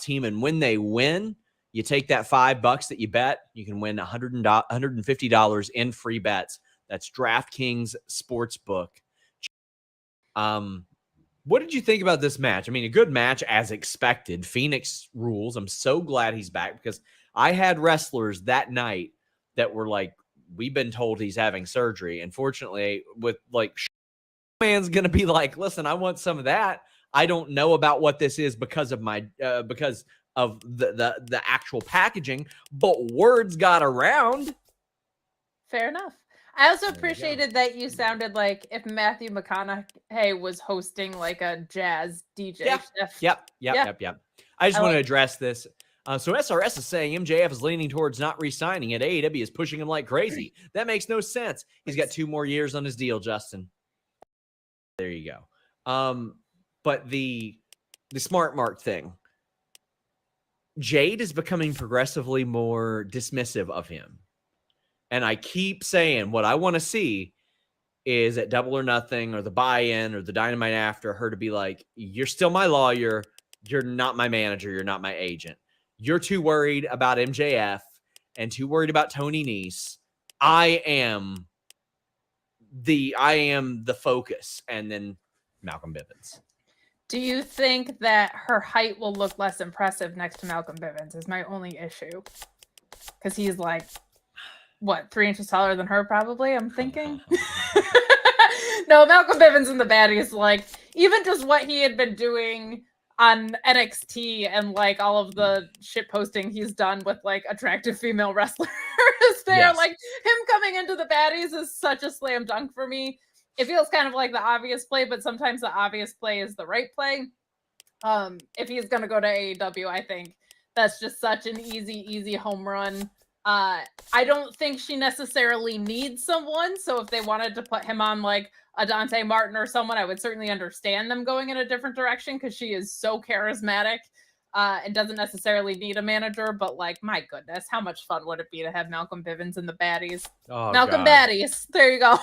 team. And when they win, you take that $5 that you bet, you can win $150 in free bets. That's DraftKings Sportsbook. What did you think about this match? I mean, a good match as expected. Phoenix rules. I'm so glad he's back because I had wrestlers that night that were like, we've been told he's having surgery. Unfortunately, with like, man's going to be like, listen, I want some of that. I don't know about what this is because of my because of the actual packaging, but words got around. Fair enough. I also appreciated that you sounded like if Matthew McConaughey was hosting like a jazz DJ. Yep. I just want to address this. So SRS is saying MJF is leaning towards not re-signing it. AEW is pushing him like crazy. That makes no sense. He's got 2 more years on his deal, Justin. There you go. But the smart mark thing, Jade is becoming progressively more dismissive of him. And I keep saying what I want to see is at Double or Nothing or the buy-in or the Dynamite after her to be like, you're still my lawyer. You're not my manager. You're not my agent. You're too worried about MJF and too worried about Tony Nese. I am the focus. And then Malcolm Bivens. Do you think that her height will look less impressive next to Malcolm Bivens is my only issue? Because he's like, what, 3 inches taller than her probably, I'm thinking? No, Malcolm Bivens in the baddies, like, even just what he had been doing on NXT and, like, all of the shit posting he's done with, like, attractive female wrestlers there. Yes. Like, him coming into the baddies is such a slam dunk for me. It feels kind of like the obvious play, but sometimes the obvious play is the right play. If he's going to go to AEW, I think that's just such an easy home run. I don't think she necessarily needs someone. So if they wanted to put him on like a Dante Martin or someone, I would certainly understand them going in a different direction because she is so charismatic and doesn't necessarily need a manager. But like, my goodness, how much fun would it be to have Malcolm Bivens in the baddies? Oh, Malcolm Baddies. There you go.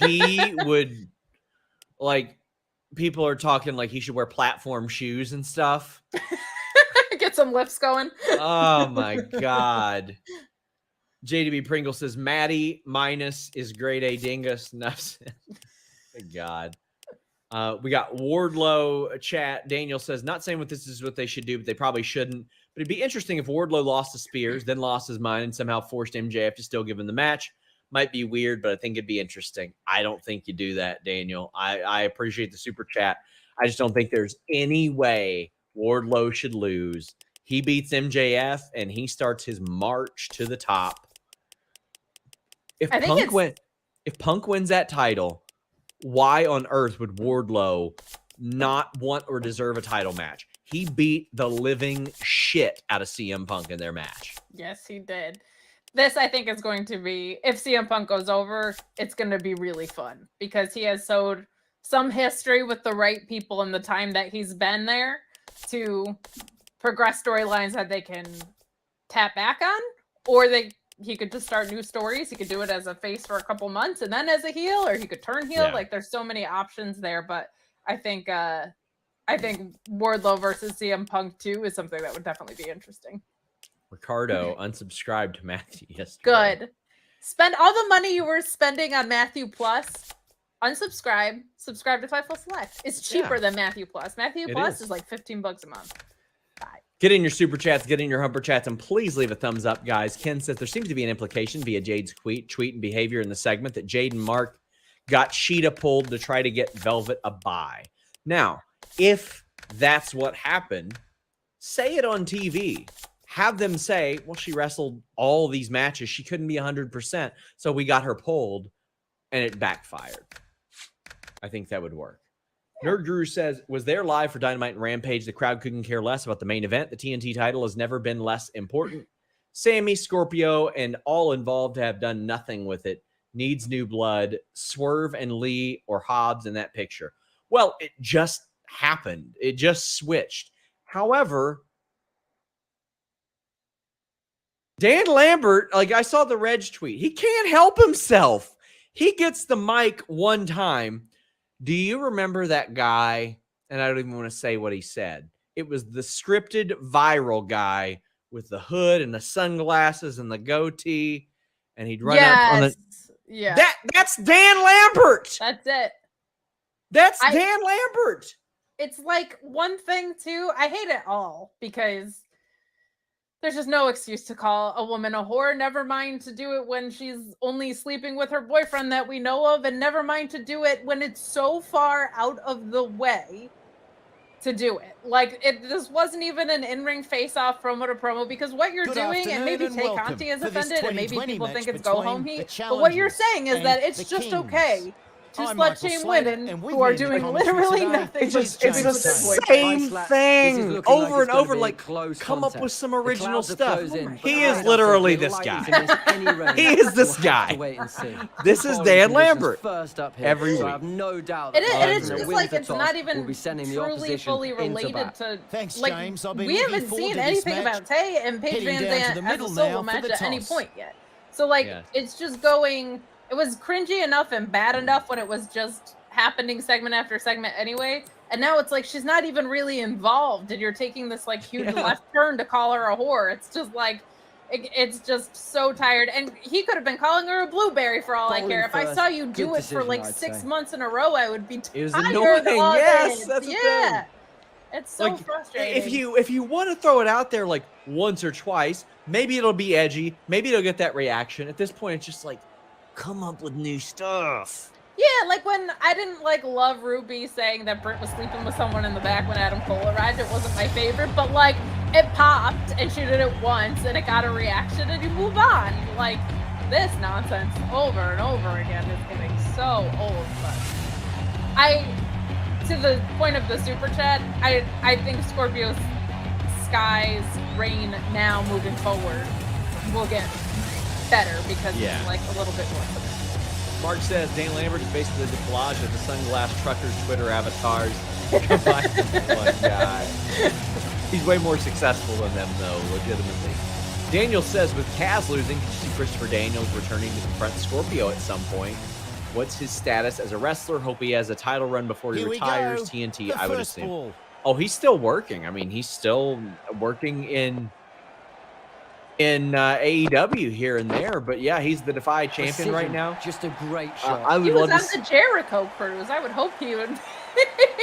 He would, like, people are talking like he should wear platform shoes and stuff. Get some lifts going. Oh my God. JDB Pringle says Maddie minus is grade A dingus. Thank God. We got Wardlow chat. Daniel says, not saying what this is what they should do, but they probably shouldn't. But it'd be interesting if Wardlow lost to Spears, then lost his mind and somehow forced MJF to still give him the match. Might be weird, but I think it'd be interesting. I don't think you do that, Daniel. I appreciate the super chat. I just don't think there's any way Wardlow should lose. He beats MJF, and he starts his march to the top. If Punk wins that title, why on earth would Wardlow not want or deserve a title match? He beat the living shit out of CM Punk in their match. Yes, he did. This, I think, is going to be, if CM Punk goes over, it's going to be really fun because he has sowed some history with the right people in the time that he's been there to progress storylines that they can tap back on, or he could just start new stories. He could do it as a face for a couple months and then as a heel, or he could turn heel. Yeah. Like, there's so many options there, but I think Wardlow versus CM Punk 2 is something that would definitely be interesting. Ricardo unsubscribed to Matthew yesterday. Good. Spend all the money you were spending on Matthew Plus. Unsubscribe. Subscribe to Fightful Select. It's cheaper than Matthew Plus. Matthew Plus is like $15 a month. Bye. Get in your super chats, get in your humper chats, and please leave a thumbs up, guys. Ken says there seems to be an implication via Jade's tweet and behavior in the segment that Jade and Mark got Sheeta pulled to try to get Velvet a bye. Now, if that's what happened, say it on TV. Have them say, well, she wrestled all these matches. She couldn't be 100%, so we got her pulled, and it backfired. I think that would work. Yeah. Nerd Guru says, was there live for Dynamite and Rampage? The crowd couldn't care less about the main event. The TNT title has never been less important. Sammy, Scorpio, and all involved have done nothing with it. Needs new blood. Swerve and Lee or Hobbs in that picture. Well, it just happened. It just switched. However, Dan Lambert, like I saw the Reg tweet, he can't help himself. He gets the mic one time. Do you remember that guy? And I don't even want to say what he said. It was the scripted viral guy with the hood and the sunglasses and the goatee, and he'd run up on the. Yeah. That's Dan Lambert. That's it. That's Dan Lambert. It's like one thing too. I hate it all because there's just no excuse to call a woman a whore. Never mind to do it when she's only sleeping with her boyfriend that we know of, and never mind to do it when it's so far out of the way to do it. Like, this wasn't even an in-ring face-off promo to promo, because what you're doing, and maybe Tay Conti is offended, and maybe people think it's go home heat, but what you're saying is that it's just okay to slut shame women who are doing literally nothing. It's the same thing over and over. Like, come up with some original stuff. He is literally this guy. He is this guy. This is Dan Lambert. Every week. I have no doubt. It's just like it's not even truly fully related to. Thanks, like, James. I'll be we haven't looking forward seen to this anything match. about Tay and Paige Van Heading down to Zandt the as a middle solo now for match the at any toss. point yet. So like it's just going. It was cringy enough and bad enough when it was just happening segment after segment anyway. And now it's like she's not even really involved, and you're taking this like huge left turn to call her a whore. It's just like it's just so tired. And he could have been calling her a blueberry for all I care. If I saw you do it for like 6 months in a row, I would be tired. It was annoying. Yes, that's the thing. It's so frustrating. If you want to throw it out there like once or twice, maybe it'll be edgy. Maybe it'll get that reaction. At this point, it's just like, come up with new stuff. Yeah, like when I didn't like love Ruby saying that Britt was sleeping with someone in the back when Adam Cole arrived. It wasn't my favorite, but like it popped and she did it once and it got a reaction and you move on. Like this nonsense over and over again is getting so old. But to the point of the super chat, I think Scorpio Sky's reign now moving forward will get better because it's like a little bit more. Mark says Dan Lambert is basically the collage of the Sunglass Truckers Twitter avatars combined into one guy. He's way more successful than them, though, legitimately. Daniel says, with Kaz losing, did you see Christopher Daniels returning to confront Scorpio at some point? What's his status as a wrestler? Hope he has a title run before he retires. TNT, I would assume. Ball. Oh, he's still working. I mean, he's still working in AEW here and there, but yeah, he's the Defy champion right now. Just a great shot. He was on the Jericho cruise. I would hope he would.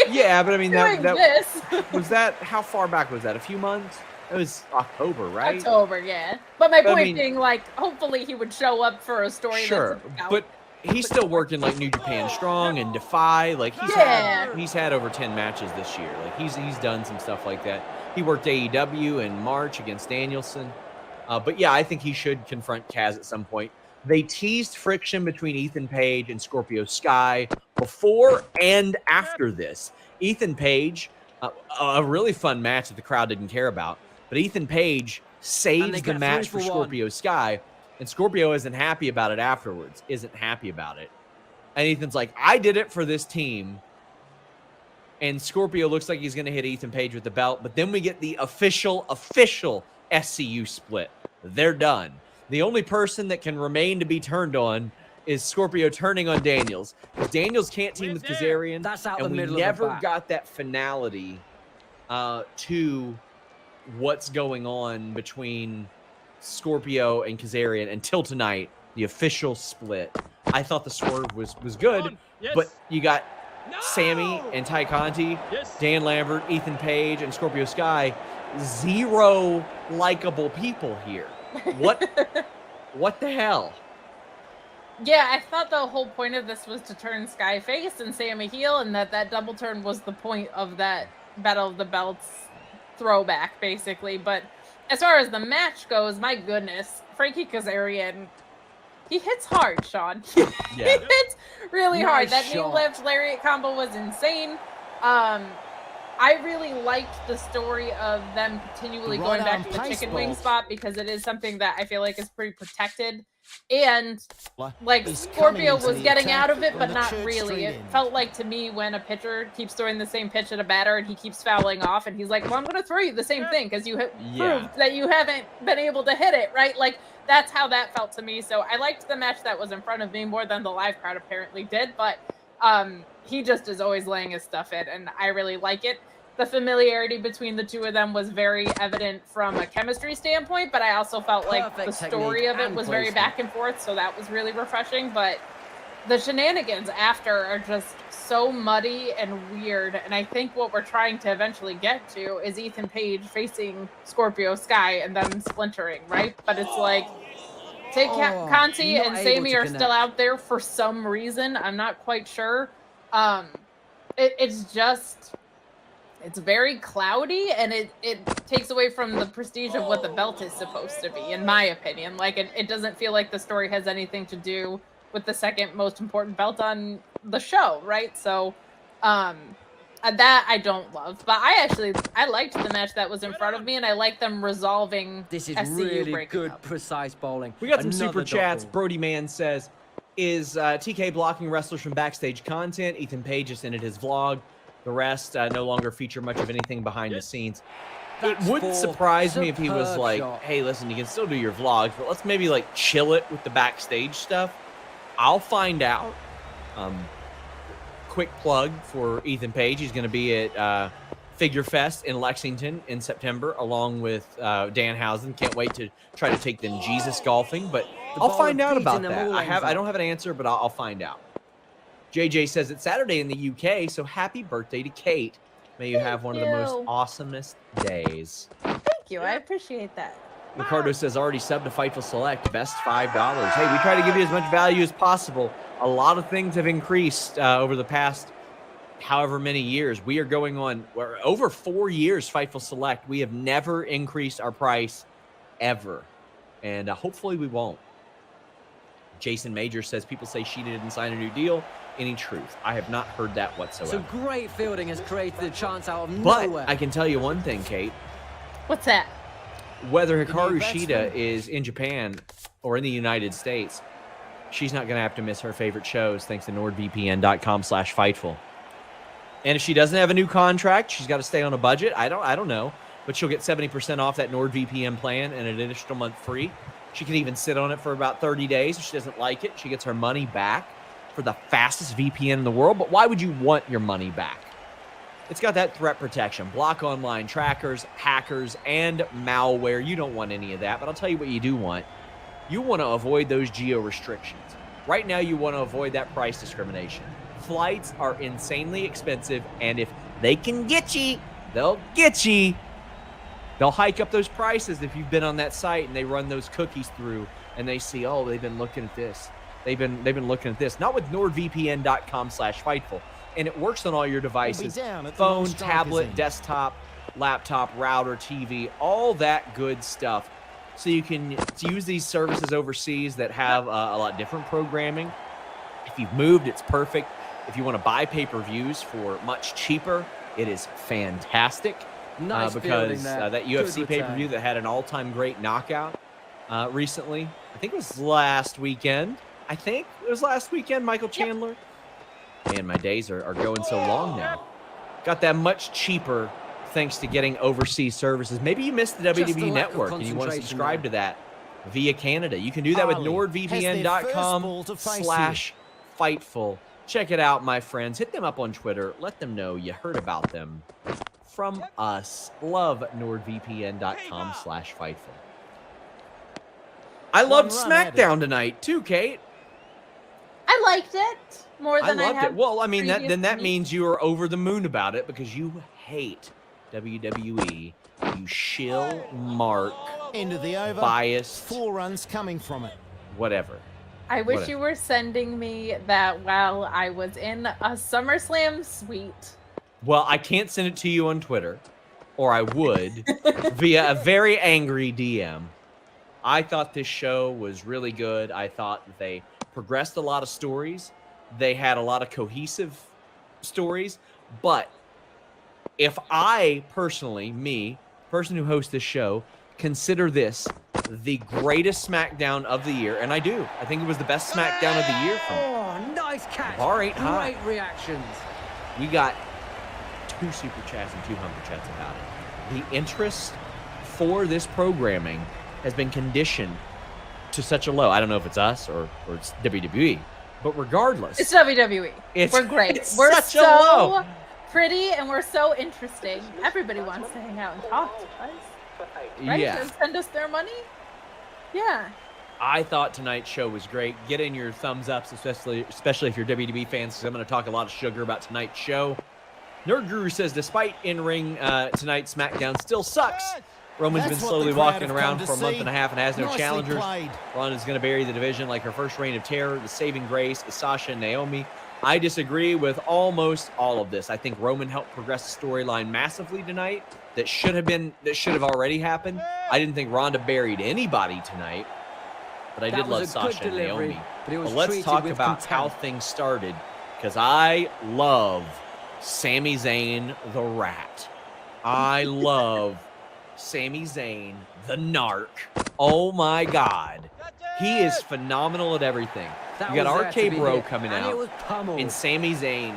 Yeah, but I mean, this. was that, how far back was that? A few months? It was October, right? October, yeah. But my point being, like, hopefully he would show up for a story. Sure, but he's still working like New Japan Strong and Defy. Like he's had over 10 matches this year. Like he's done some stuff like that. He worked AEW in March against Danielson. But yeah, I think he should confront Kaz at some point. They teased friction between Ethan Page and Scorpio Sky before and after this. Ethan Page, a really fun match that the crowd didn't care about, but Ethan Page saves the match for Scorpio Sky, and Scorpio isn't happy about it afterwards, isn't happy about it. And Ethan's like, I did it for this team. And Scorpio looks like he's going to hit Ethan Page with the belt, but then we get the official SCU split. They're done. The only person that can remain to be turned on is Scorpio turning on Daniels. Because Daniels can't team with Kazarian. That's out and the middle we never of the back. got that finality to what's going on between Scorpio and Kazarian until tonight, the official split. I thought the swerve was good, but you got Sammy and Ty Conti, Dan Lambert, Ethan Page, and Scorpio Sky. Zero likable people here. What the hell? Yeah, I thought the whole point of this was to turn Sky face and Sammy heel, and that double turn was the point of that Battle of the Belts throwback, basically. But as far as the match goes, my goodness, Frankie Kazarian, he hits hard, Sean. He hits really hard. That knee lift lariat combo was insane. I really liked the story of them continually going back to the chicken wing spot, because it is something that I feel like is pretty protected. And like Scorpio was getting out of it, but not really. It felt like to me when a pitcher keeps throwing the same pitch at a batter and he keeps fouling off, and he's like, well, I'm going to throw you the same thing because you proved that you haven't been able to hit it, right? Like that's how that felt to me. So I liked the match that was in front of me more than the live crowd apparently did, but he just is always laying his stuff in, and I really like it. the familiarity between the two of them was very evident from a chemistry standpoint, but I also felt like Perfect the story of it technique was and very placement. back and forth, so that was really refreshing. But the shenanigans after are just so muddy and weird, and I think what we're trying to eventually get to is Ethan Page facing Scorpio Sky and them splintering, right? But it's like, Conti not and able Sammy to are still connect. out there for some reason. I'm not quite sure. It's just, it's very cloudy, and it takes away from the prestige of what the belt is supposed to be, in my opinion. Like, it doesn't feel like the story has anything to do with the second most important belt on the show, right? So, that I don't love. But I liked the match that was in front of me, and I like them resolving This is SCU really breaking good, up. precise bowling. We got some Another super dot chats. ball. Brody Man says, is TK blocking wrestlers from backstage content? Ethan Page just ended his vlog. The rest no longer feature much of anything behind the scenes. It That's wouldn't four. surprise me if he was Superb like, shot. hey, listen, you can still do your vlogs, but let's maybe like chill it with the backstage stuff. I'll find out. Quick plug for Ethan Page. He's going to be at Figure Fest in Lexington in September, along with Danhausen. Can't wait to try to take them Jesus golfing, but The I'll ball find of out about beating them that. all ends I up. don't have an answer, but I'll find out. JJ says it's Saturday in the UK, so happy birthday to Kate. May you have one of the most you. awesomest days. Thank you. I appreciate that. Ricardo says already sub to Fightful Select, best $5. Hey, we try to give you as much value as possible. A lot of things have increased over the past however many years. We are going on over 4 years, Fightful Select. We have never increased our price ever. And hopefully we won't. Jason Major says people say she didn't sign a new deal. Any truth? I have not heard that whatsoever. Some great fielding has created a chance out of But nowhere. I can tell you one thing, Kate. What's that? Whether Hikaru new Shida batsman. is in Japan or in the United States, she's not going to have to miss her favorite shows thanks to NordVPN.com/Fightful. And if she doesn't have a new contract, she's got to stay on a budget. I don't know, but she'll get 70% off that NordVPN plan and an additional month free. She can even sit on it for about 30 days. If she doesn't like it, she gets her money back for the fastest VPN in the world. But why would you want your money back? It's got that threat protection, block online trackers, hackers, and malware. You don't want any of that, but I'll tell you what you do want. You want to avoid those geo restrictions. Right now, you want to avoid that price discrimination. Flights are insanely expensive, and if they can get you, they'll get you. They'll hike up those prices if you've been on that site and they run those cookies through and they see, oh, they've been looking at this. They've been looking at this. Not with NordVPN.com/Fightful. And it works on all your devices. Phone, tablet, desktop, laptop, router, TV, all that good stuff. So you can use these services overseas that have a lot different programming. If you've moved, it's perfect. If you want to buy pay-per-views for much cheaper, it is fantastic. Nice Because fielding there. that Good UFC return. pay-per-view that had an all-time great knockout recently. I think it was last weekend. Michael Chandler. Man, my days are going so long now. Got that much cheaper thanks to getting overseas services. Maybe you missed the Just a WWE lack of Network and you want to concentration subscribe there. to that via Canada. You can do that with NordVPN.com/Fightful. Check it out, my friends. Hit them up on Twitter. Let them know you heard about them from us. Love NordVPN.com/Fightful. I loved SmackDown tonight too, Kate. I liked it more I than I loved have. it. Well, I mean, that previous means you are over the moon about it because you hate WWE. You shill, mark, Into the over. biased, 4 runs coming from it. whatever. I wish Whatever. you were sending me that while I was in a SummerSlam suite. Well, I can't send it to you on Twitter, or I would, via a very angry DM. I thought this show was really good. I thought that they progressed a lot of stories. They had a lot of cohesive stories. But if I personally, person who hosts this show, consider this the greatest SmackDown of the year, and I do. I think it was the best SmackDown of the year from Oh, nice catch. bar ain't high. Great reactions. We got 2 super chats and 2 humper chats about it. The interest for this programming has been conditioned to such a low. I don't know if it's us or it's WWE, but regardless, It's WWE. It's- We're great. it's We're such a so low. pretty and we're so interesting. Everybody wants to hang out and talk to us. Right? Yeah. And send us their money? Yeah. I thought tonight's show was great. Get in your thumbs ups, especially if you're WWE fans, because I'm going to talk a lot of sugar about tonight's show. Nerd Guru says, despite in-ring tonight, SmackDown still sucks. Roman's been slowly walking around for a month and a half and has no challengers. Ronda's going to bury the division like her first reign of terror. The saving grace is Sasha and Naomi. I disagree with almost all of this. I think Roman helped progress the storyline massively tonight. That should have already happened. I didn't think Ronda buried anybody tonight, but I did love Sasha and Naomi. But let's talk about how things started, because I love Sami Zayn the Rat. I love Sami Zayn the Narc. Oh my God. He is phenomenal at everything. You got RK Bro coming out, and Sami Zayn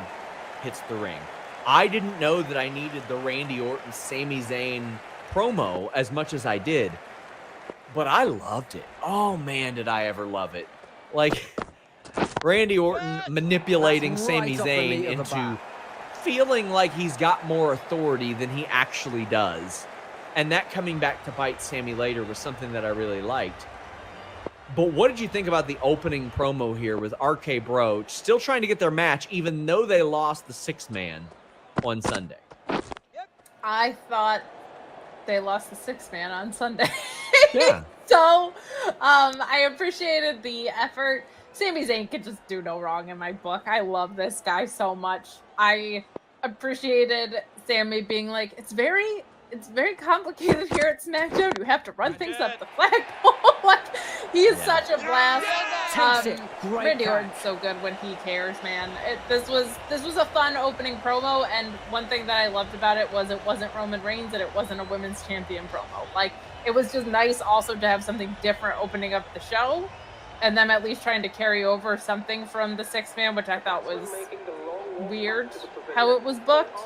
hits the ring. I didn't know that I needed the Randy Orton Sami Zayn promo as much as I did, but I loved it. Oh man, did I ever love it. Like, Randy Orton manipulating Sami Zayn into feeling like he's got more authority than he actually does. And that coming back to bite Sami later was something that I really liked. But what did you think about the opening promo here with RK Bro still trying to get their match, even though they lost the 6-man on Sunday? I thought they lost the 6-man on Sunday. Yeah. So I appreciated the effort. Sami Zayn could just do no wrong in my book. I love this guy so much. I appreciated Sami being like, it's very complicated here at SmackDown. You have to run things up the flagpole. Like, he is such a blast. Randy Orton's so good when he cares, man. This was a fun opening promo, and one thing that I loved about it wasn't Roman Reigns and it wasn't a women's champion promo. Like, it was just nice also to have something different opening up the show, and them at least trying to carry over something from the 6-man, which I thought was weird. How it was booked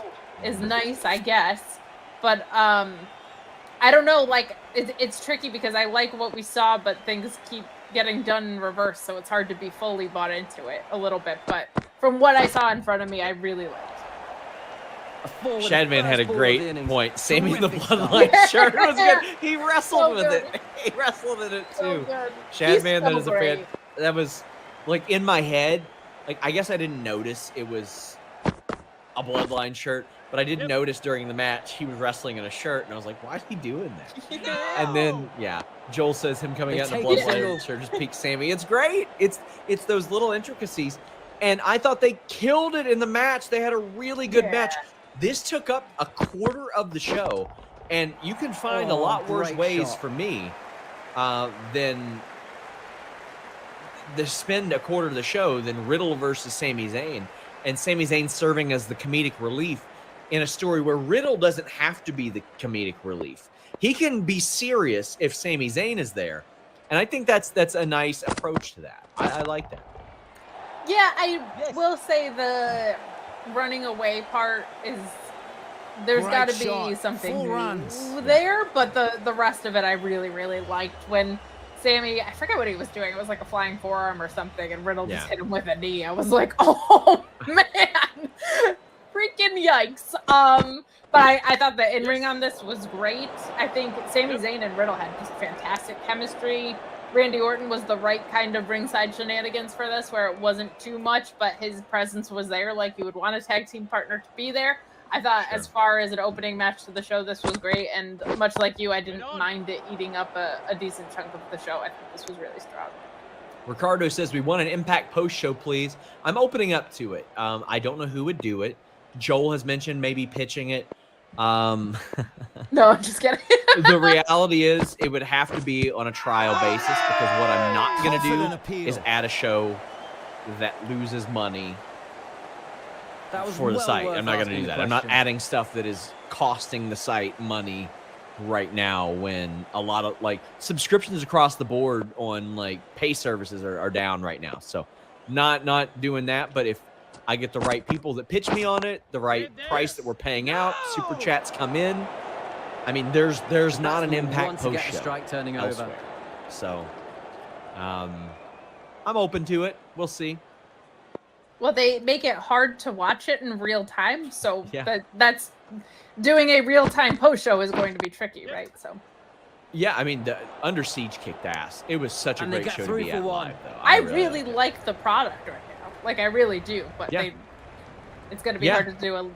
is nice, I guess. But I don't know, like, it's tricky because I like what we saw, but things keep getting done in reverse, so it's hard to be fully bought into it a little bit. But from what I saw in front of me, I really liked. Shadman had a great point. Sami in the Bloodline shirt was good. He wrestled with it. He wrestled in it too. Shadman, that is a fan. That was, like, in my head. Like, I guess I didn't notice it was a Bloodline shirt, but I did notice during the match he was wrestling in a shirt, and I was like, why is he doing that? And then, yeah, Joel says him coming out in the Bloodline shirt just piques Sami. It's great. It's those little intricacies. And I thought they killed it in the match. They had a really good match. This took up a quarter of the show, and you can find a lot worse ways for me than to spend a quarter of the show than Riddle versus Sami Zayn, and Sami Zayn serving as the comedic relief in a story where Riddle doesn't have to be the comedic relief. He can be serious if Sami Zayn is there, and I think that's a nice approach to that. I like that. Yeah, I will say the running away part is there's got to be something there, but the rest of it I really, really liked. When Sami, I forget what he was doing, it was like a flying forearm or something, and Riddle just hit him with a knee. I was like, oh man, freaking yikes. But I thought the in-ring on this was great. I think Sami Zayn and Riddle had just fantastic chemistry. Randy Orton was the right kind of ringside shenanigans for this, where it wasn't too much, but his presence was there like you would want a tag team partner to be there. I thought as far as an opening match to the show, this was great, and much like you, I didn't mind it eating up a decent chunk of the show. I think this was really strong. Ricardo says, we want an Impact post show, please. I'm opening up to it. I don't know who would do it. Joel has mentioned maybe pitching it. No, I'm just kidding. The reality is it would have to be on a trial basis, because what I'm not going to do is add a show that loses money for the site. I'm not going to do that. I'm not adding stuff that is costing the site money right now, when a lot of, like, subscriptions across the board on, like, pay services are down right now. So not doing that. But if I get the right people that pitch me on it, the right price that we're paying out, super chats come in, I mean, there's not an Impact post show strike turning elsewhere. So I'm open to it. We'll see. Well, they make it hard to watch it in real time, so Yeah. that's doing a real time post show is going to be tricky, right? So. Yeah, I mean, the Under Siege kicked ass. It was such a And they great get show to 3 be for at 1. live, though. I really like the product right now. Like, I really do. But Yeah. it's going to be Yeah. hard to do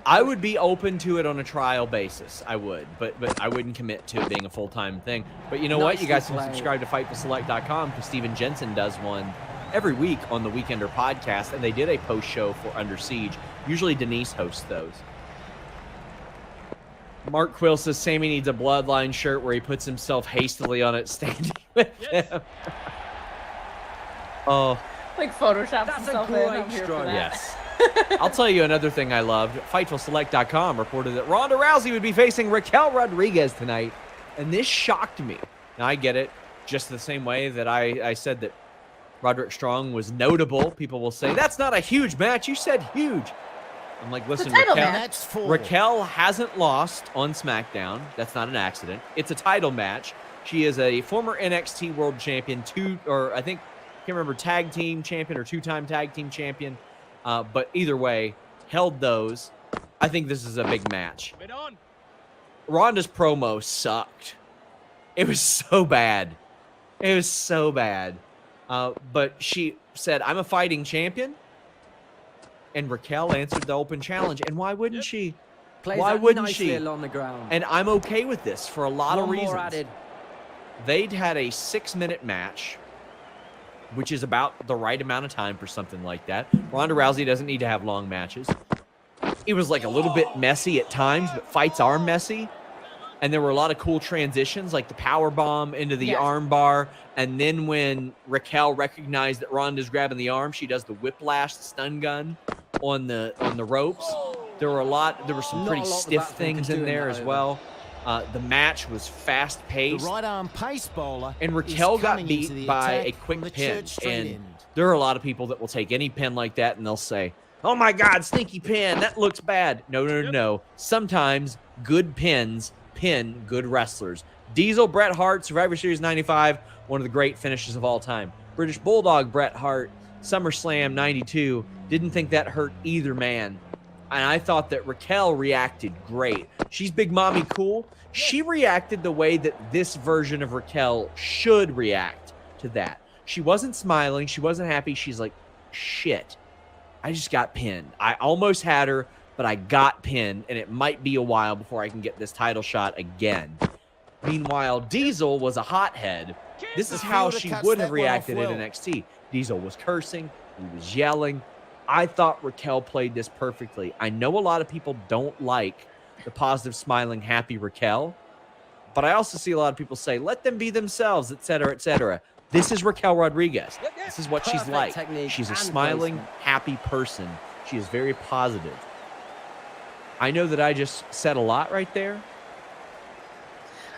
I would be open to it on a trial basis. I would, but I wouldn't commit to it being a full-time thing. But you know what? You Nicely guys can played. subscribe to FightfulSelect.com because Steven Jensen does one every week on the Weekender podcast, and they did a post show for Under Siege. Usually Denise hosts those. Mark Quill says Sammy needs a Bloodline shirt where he puts himself hastily on it, standing with him. Oh, like Photoshop That's a himself in. great I'm here for stroke. that. yes. I'll tell you another thing I loved. FightfulSelect.com reported that Ronda Rousey would be facing Raquel Rodriguez tonight, and this shocked me. Now, I get it, just the same way that I said that Roderick Strong was notable. People will say, that's not a huge match. You said huge. I'm like, listen, title Raquel, match. That's 4. Raquel hasn't lost on SmackDown. That's not an accident. It's a title match. She is a former NXT World Champion, I can't remember, tag team champion or 2-time tag team champion. But either way, held those. I think this is a big match. Ronda's promo sucked. It was so bad. It was so bad. But she said, I'm a fighting champion. And Raquel answered the open challenge. And why wouldn't she? Plays Why that wouldn't nicely she? along the ground. And I'm okay with this for a lot of One reasons. more added. They'd had a 6-minute match, which is about the right amount of time for something like that. Ronda Rousey doesn't need to have long matches. It was like a little bit messy at times, but fights are messy. And there were a lot of cool transitions, like the power bomb into the Yes. arm bar. And then when Raquel recognized that Ronda's grabbing the arm, she does the whiplash stun gun on the ropes. There were some Not pretty a lot the stiff back things can in do in there that as over. well. The match was The fast-paced. right arm pace bowler. And is Raquel got coming into beat the by attack a quick from the pin. Church Street And end. there are a lot of people that will take any pin like that and they'll say, oh my God, sneaky pin, that looks bad. No. Sometimes good pins pin good wrestlers. Diesel Bret Hart, Survivor Series 95, one of the great finishes of all time. British Bulldog Bret Hart, SummerSlam 92, didn't think that hurt either man. And I thought that Raquel reacted great. She's Big Mommy cool. She reacted the way that this version of Raquel should react to that. She wasn't smiling. She wasn't happy. She's like, shit, I just got pinned. I almost had her, but I got pinned, and it might be a while before I can get this title shot again. Meanwhile, Diesel was a hothead. This is how Fielder she cuts would that have one off reacted in well. NXT. Diesel was cursing. He was yelling. I thought Raquel played this perfectly. I know a lot of people don't like the positive, smiling, happy Raquel, but I also see a lot of people say, let them be themselves, etc., etc. This is Raquel Rodriguez. This is what she's Perfect like. technique She's a and smiling, placement. happy person. She is very positive. I know that I just said a lot right there.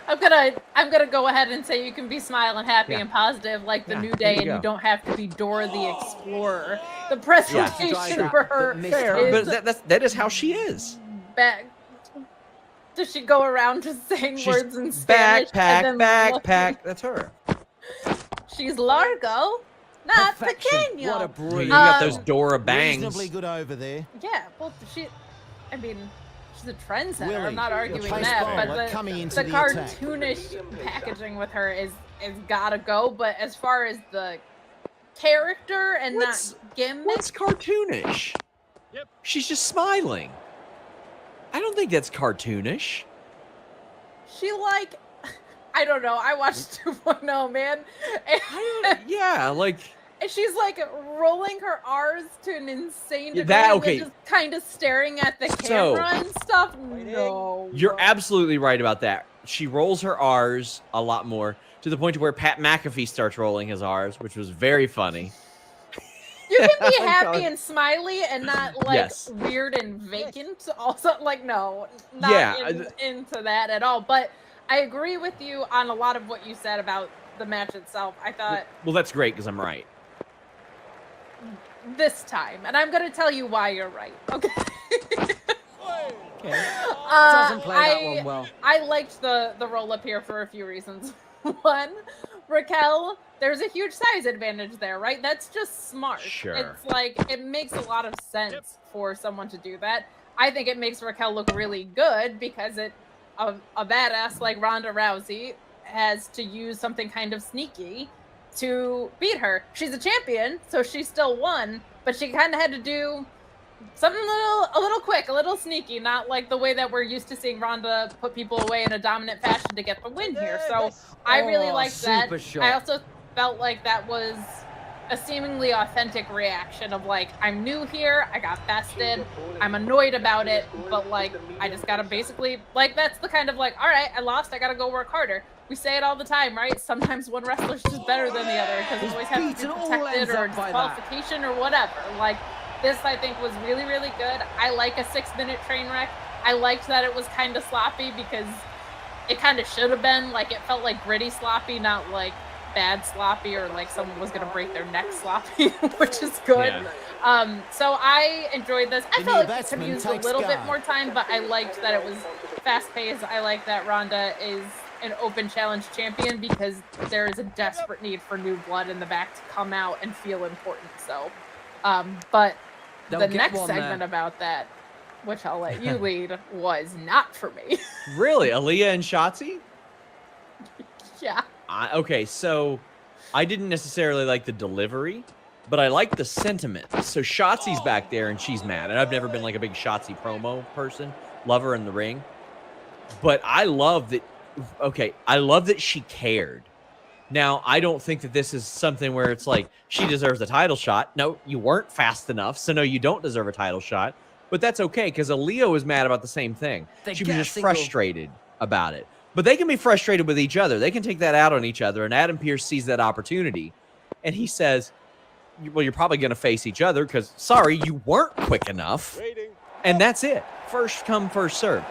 I'm gonna go ahead and say you can be smiling, happy, Yeah. and positive like the Yeah, New there Day, you and go. you don't have to be Dora the Explorer. The presentation Yeah. for her But is But that is how she is. back. Does she go around just saying words in Spanish? Backpack, and then looking- backpack. That's her. She's largo, not Perfection. pequeño. What a You brilliant. got those Dora Reasonably bangs. good over there. Yeah, well, I mean, she's a trendsetter. Willie, I'm not the arguing pace that, bowler but coming into the the attack. cartoonish packaging with her is gotta go. But as far as the character and What's- not gimmick, What's cartoonish? She's just smiling. I don't think that's cartoonish. she I don't know. I watched 2.0, man. And, Yeah, like and she's like rolling her R's to an insane Yeah, degree. that- and okay. then just kind of staring at the So- camera and stuff. No. you're absolutely right about that. She rolls her R's a lot more to the point to where Pat McAfee starts rolling his R's, which was very funny. You can be God. happy and smiley and not like Yes. weird and vacant. Also, like no, not Yeah, into that at all. But I agree with you on a lot of what you said about the match itself. I thought Well, that's great because I'm right. this time, and I'm gonna tell you why you're right. Okay. Doesn't play that one well. I liked the roll up here for a few reasons. One Raquel, there's a huge size advantage there, right? That's just smart. Sure. It's like, it makes a lot of sense for someone to do that. I think it makes Raquel look really good because a badass like Ronda Rousey has to use something kind of sneaky to beat her. She's a champion, so she still won, but she kind of had to do something a little quick, a little sneaky, not like the way that we're used to seeing Ronda put people away in a dominant fashion to get the win here. So I really liked that. super shot. I also felt like that was a seemingly authentic reaction of like, I'm new here, I got bested, I'm annoyed about it, but like, I just gotta basically, like, that's the kind of like, all right, I lost, I gotta go work harder. We say it all the time, right? Sometimes one wrestler's just better than the other because it always has to be protected or disqualification or whatever. Like, this, I think, was really, really good. I like a 6-minute train wreck. I liked that it was kind of sloppy because it kind of should have been. Like, it felt like gritty sloppy, not like bad sloppy or like someone was going to break their neck sloppy, which is good. Yeah. So I enjoyed this. I The felt like it could investment use a takes little bit guard. more time, but I liked that it was fast-paced. I like that Ronda is an open challenge champion because there is a desperate need for new blood in the back to come out and feel important. So, but They'll the get next one segment there. about that, which I'll let you lead, was not for me. Really? Aaliyah and Shotzi? Yeah. Okay, so I didn't necessarily like the delivery, but I like the sentiment. So Shotzi's back there and she's mad. And I've never been like a big Shotzi promo person. Love her in the ring. But I love that. Okay, I love that she cared. Now, I don't think that this is something where it's like she deserves a title shot. No, you weren't fast enough. So no, you don't deserve a title shot. But that's okay because Aaliyah was mad about the same thing. They She was get a just single. frustrated about it. But they can be frustrated with each other. They can take that out on each other. And Adam Pearce sees that opportunity. And he says, well, you're probably going to face each other because, sorry, you weren't quick enough. And that's it. First come, first serve.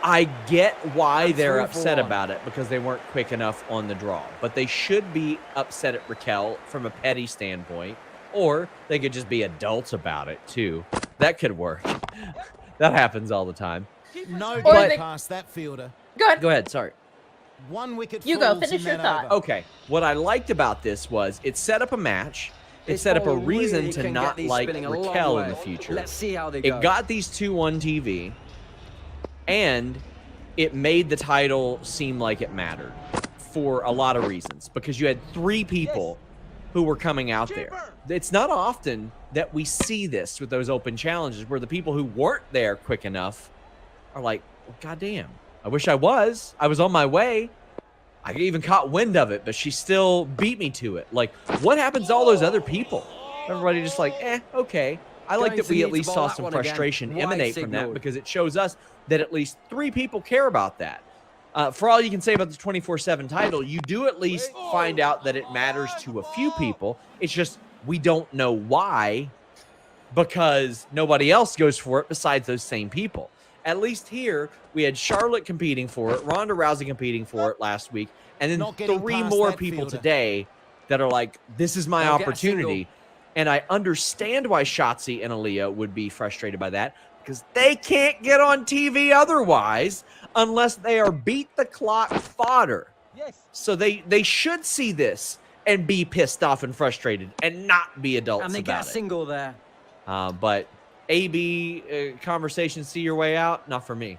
I get why I'm they're 3 for upset 1. about it because they weren't quick enough on the draw. But they should be upset at Raquel from a petty standpoint. Or they could just be adults about it, too. That could work. That happens all the time. No Or get they- past that fielder. Good. Go ahead. Sorry. 1 wicket You go, falls finish in your that thought. over. Okay. What I liked about this was it set up a match. It This set up a bowler reason really to can get not these like spinning a long Raquel in way. the future. Let's see how they go. It got these two on TV, and it made the title seem like it mattered for a lot of reasons because you had 3 people who were coming out there. It's not often that we see this with those open challenges where the people who weren't there quick enough are like, well, goddamn, I wish I was. I was on my way. I even caught wind of it, but she still beat me to it. Like, what happens to all those other people? Everybody just like, okay. I like Going that to we need at to least bowl saw that some one again. frustration Wide emanate from that signal. because it shows us that at least 3 people care about that. For all you can say about the 24/7 title, you do at least find out that it matters to a few people. It's just we don't know why because nobody else goes for it besides those same people. At least here, we had Charlotte competing for it, Ronda Rousey competing for it last week, and then Not getting 3 past more that people fielder. today that are like, this is my They'll get a opportunity. single. And I understand why Shotzi and Aaliyah would be frustrated by that because they can't get on TV otherwise unless they are beat the clock fodder. So they should see this and be pissed off and frustrated and not be adults And they get a about it. single there. But AB conversation, see your way out, not for me.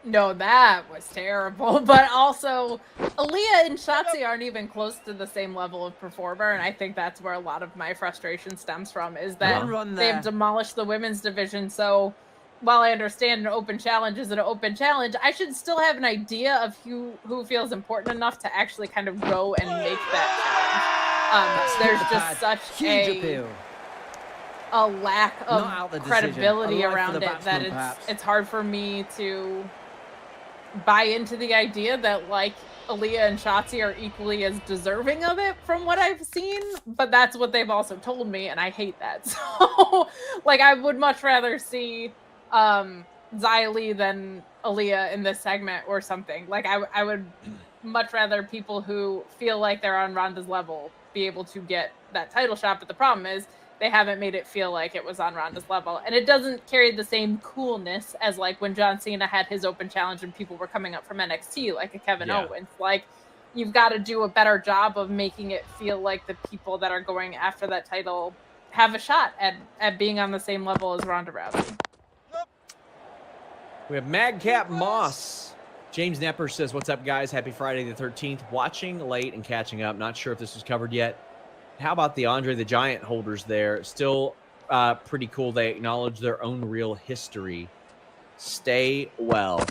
No, that was terrible. But also, Aaliyah and Shotzi aren't even close to the same level of performer, and I think that's where a lot of my frustration stems from, is that One run there. they've demolished the women's division. So while I understand an open challenge is an open challenge, I should still have an idea of who feels important enough to actually kind of go and make that challenge. There's just such Huge appeal. a lack Not out the of decision. credibility A life for around the it that batsman, perhaps. it's hard for me to buy into the idea that like Aaliyah and Shotzi are equally as deserving of it from what I've seen, but that's what they've also told me, and I hate that. So like I would much rather see Xia Li than Aaliyah in this segment or something. Like I would much rather people who feel like they're on Ronda's level be able to get that title shot, but the problem is they haven't made it feel like it was on Ronda's level. And it doesn't carry the same coolness as like when John Cena had his open challenge and people were coming up from NXT, like a Kevin Yeah. Owens. Like you've got to do a better job of making it feel like the people that are going after that title have a shot at being on the same level as Ronda Rousey. We have Madcap Moss. James Nepper says, what's up, guys? Happy Friday the 13th. Watching late and catching up. Not sure if this was covered yet. How about the Andre the Giant holders there? Still pretty cool. They acknowledge their own real history. Stay well.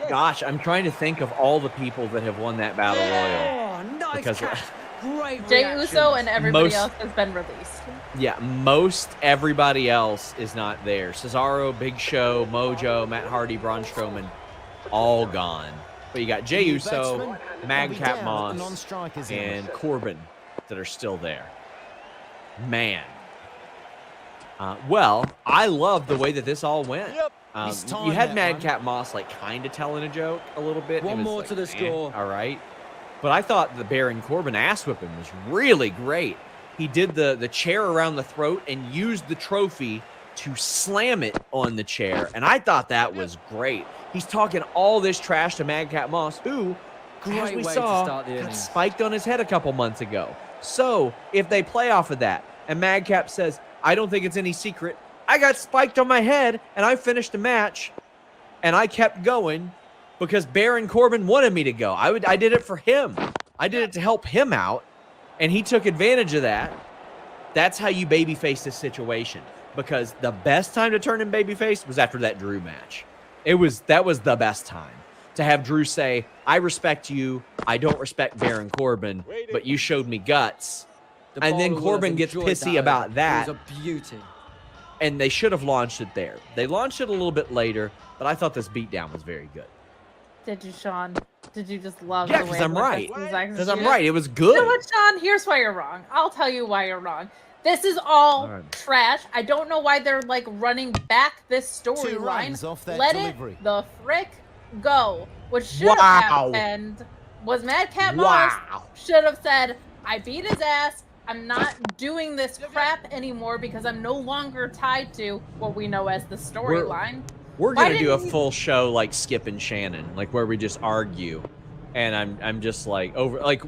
Gosh, I'm trying to think of all the people that have won that Battle Royal. Oh, nice Because catch. Great Jey reaction. Uso and everybody else has been released. Yeah, most everybody else is not there. Cesaro, Big Show, Mojo, Matt Hardy, Braun Strowman, all gone. But you got Jey Uso, Madcap Moss, and Corbin that are still there. Man. Well, I love the way that this all went. You had Madcap Moss like kind of telling a joke a little bit. One more like, to the score. All right. But I thought the Baron Corbin ass whipping was really great. He did the chair around the throat and used the trophy to slam it on the chair. And I thought that was great. He's talking all this trash to Madcap Moss, who, as we saw, got spiked on his head a couple months ago. So if they play off of that, and Madcap says, I don't think it's any secret, I got spiked on my head, and I finished the match, and I kept going because Baron Corbin wanted me to go. I did it for him. I did it to help him out, and he took advantage of that. That's how you babyface this situation, because the best time to turn him babyface was after that Drew match. That was the best time to have Drew say, I respect you. I don't respect Baron Corbin, but you showed me guts. And then Corbin gets pissy about that. It was a beauty. And they should have launched it there. They launched it a little bit later, but I thought this beatdown was very good. Did you, Sean? Did you just love Yeah, the way because I'm right. Because I'm right. It was good. You know what, Sean? Here's why you're wrong. I'll tell you why you're wrong. This is all trash. I don't know why they're like running back this storyline. Let it the frick go. What should have happened was Madcap Moss should have said, I beat his ass. I'm not doing this crap anymore because I'm no longer tied to what we know as the storyline. We're gonna do a full show like Skip and Shannon, like where we just argue, and I'm just like over like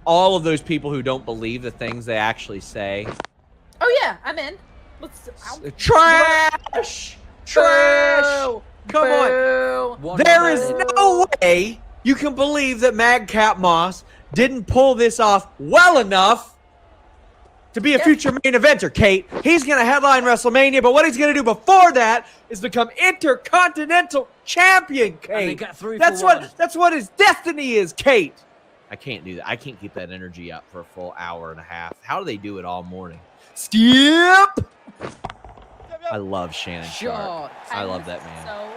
all of those people who don't believe the things they actually say. Oh yeah, I'm in. Let's trash. Come on. There is no way you can believe that Madcap Moss didn't pull this off well enough to be a future main eventer, Kate. He's going to headline WrestleMania, but what he's going to do before that is become Intercontinental Champion, Kate. That's what his destiny is, Kate. I can't do that. I can't keep that energy up for a full hour and a half. How do they do it all morning? Skip! I love Shannon Sharp. I love that man. So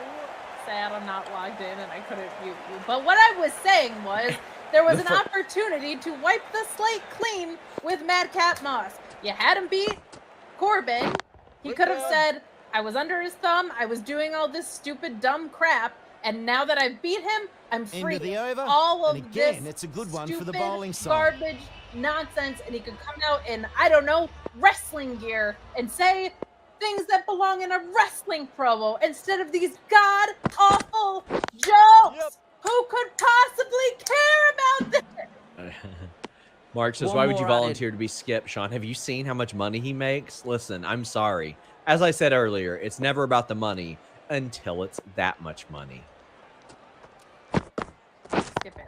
sad I'm not logged in and I couldn't mute you. But what I was saying was there was an opportunity to wipe the slate clean with Madcap Moss. You had him beat Corbin. He could have said, I was under his thumb. I was doing all this stupid, dumb crap. And now that I've beat him, I'm free of all of this it's a good one stupid, for the bowling side. garbage nonsense. And he could come out in, I don't know, wrestling gear and say things that belong in a wrestling promo instead of these god-awful jokes. Who could possibly care about this? Mark says, why would you volunteer to be Skip, Sean? Have you seen how much money he makes? Listen, I'm sorry. As I said earlier, it's never about the money until it's that much money. Skip it.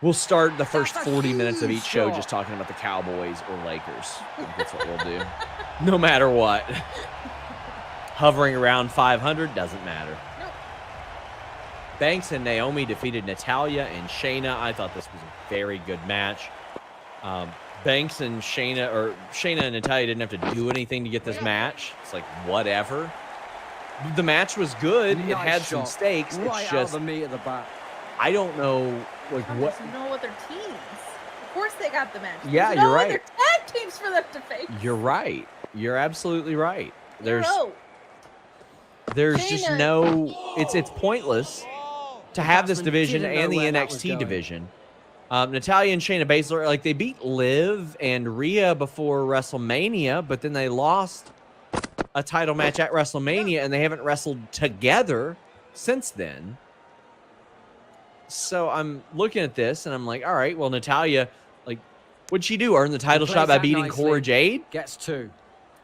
We'll start the first 40 minutes of each show just talking about the Cowboys or Lakers. That's what we'll do. No matter what. Hovering around 500 doesn't matter. Banks and Naomi defeated Natalya and Shayna. I thought this was a very good match. Banks and Shayna and Natalya didn't have to do anything to get this match. It's like, whatever. The match was good. It had some stakes. It's just the meat of the bat. I don't know like what. There's no other teams. Of course they got the match. Yeah, There's you're no right. other tag teams for them to face. You're right. You're absolutely right. There's Shayna. just no. It's pointless to have this division and the NXT division. Natalya and Shayna Baszler, like they beat Liv and Rhea before WrestleMania, but then they lost a title match at WrestleMania and they haven't wrestled together since then. So I'm looking at this and I'm like, all right, well, Natalia, like, what'd she do? Earn the title shot by beating Cora Jade? Gets 2.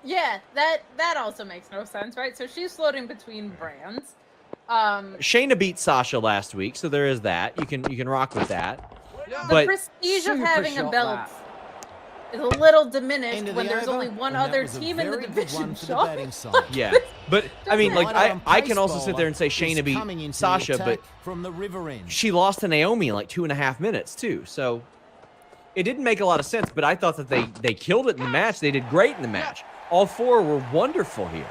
Yeah, that also makes no sense, right? So she's floating between brands. Shayna beat Sasha last week, so there is that. You can rock with that. The But prestige of Super having a shot belt that. is a little diminished End of when the there's over, only one and that other was a team in the very good division, one for the Sean. betting side. yeah, but I mean, like Right on I pace can also sit bowler there and say is Shayna coming beat into the Sasha, but attack from the river end. she lost to Naomi in like 2.5 minutes too. So it didn't make a lot of sense. But I thought that they killed it in the match. They did great in the match. All 4 were wonderful here.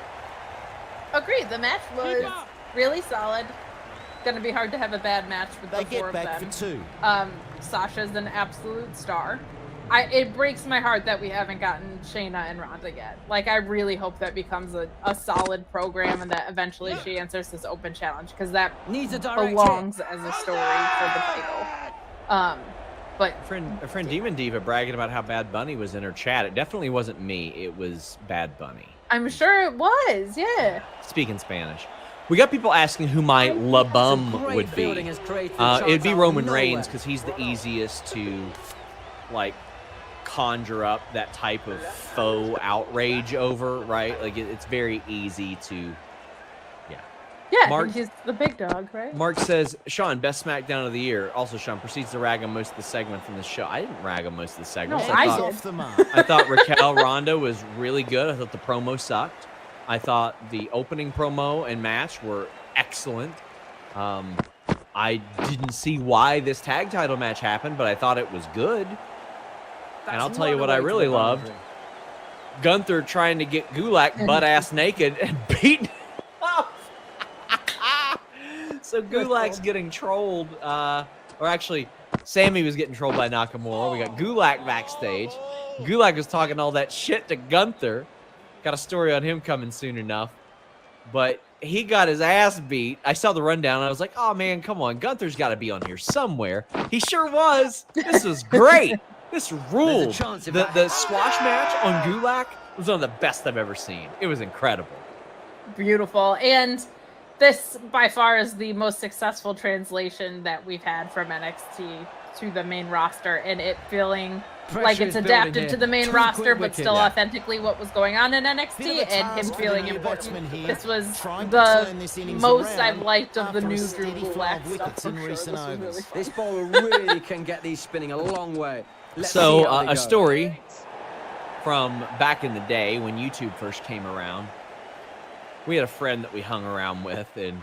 Agreed. The match was really solid. Going to be hard to have a bad match with They the 4 get of back them. for 2. Sasha's an absolute star. It breaks my heart that we haven't gotten Shayna and Ronda yet. Like, I really hope that becomes a solid program and that eventually she answers this open challenge, because that Needs a direct belongs as a story for the title. But A friend Demon Diva bragging about how Bad Bunny was in her chat. It definitely wasn't me. It was Bad Bunny. I'm sure it was, yeah. Speaking Spanish. We got people asking who my La Bum would be. It'd be Roman Reigns, because he's the easiest to, like, conjure up that type of faux outrage over, right? Like, it's very easy to, Yeah, Mark- and he's the big dog, right? Mark says, Sean, best SmackDown of the year. Also, Sean proceeds to rag on most of the segment from the show. I didn't rag on most of the segments. No, I I thought, did. Off the mark. I thought Raquel Ronda was really good. I thought the promo sucked. I thought the opening promo and match were excellent. I didn't see why this tag title match happened, but I thought it was good. And I'll tell you what I really loved. Gunther trying to get Gulak butt-ass naked and beaten up. So Gulak's getting trolled. Or actually, Sammy was getting trolled by Nakamura. We got Gulak backstage. Gulak was talking all that shit to Gunther. Got a story on him coming soon enough. But he got his ass beat. I saw the rundown. And I was like, oh, man, come on. Gunther's got to be on here somewhere. He sure was. This was great. This ruled. The squash match on Gulak was one of the best I've ever seen. It was incredible. Beautiful. And this, by far, is the most successful translation that we've had from NXT to the main roster, and it feeling like it's adapted to the main roster, but still authentically what was going on in NXT, and him feeling important. This was the most I've liked of the new Drew Gulak stuff for sure. This was really fun. This bowler really can get these spinning a long way. Let's see So how they a go. story from back in the day when YouTube first came around. We had a friend that we hung around with, and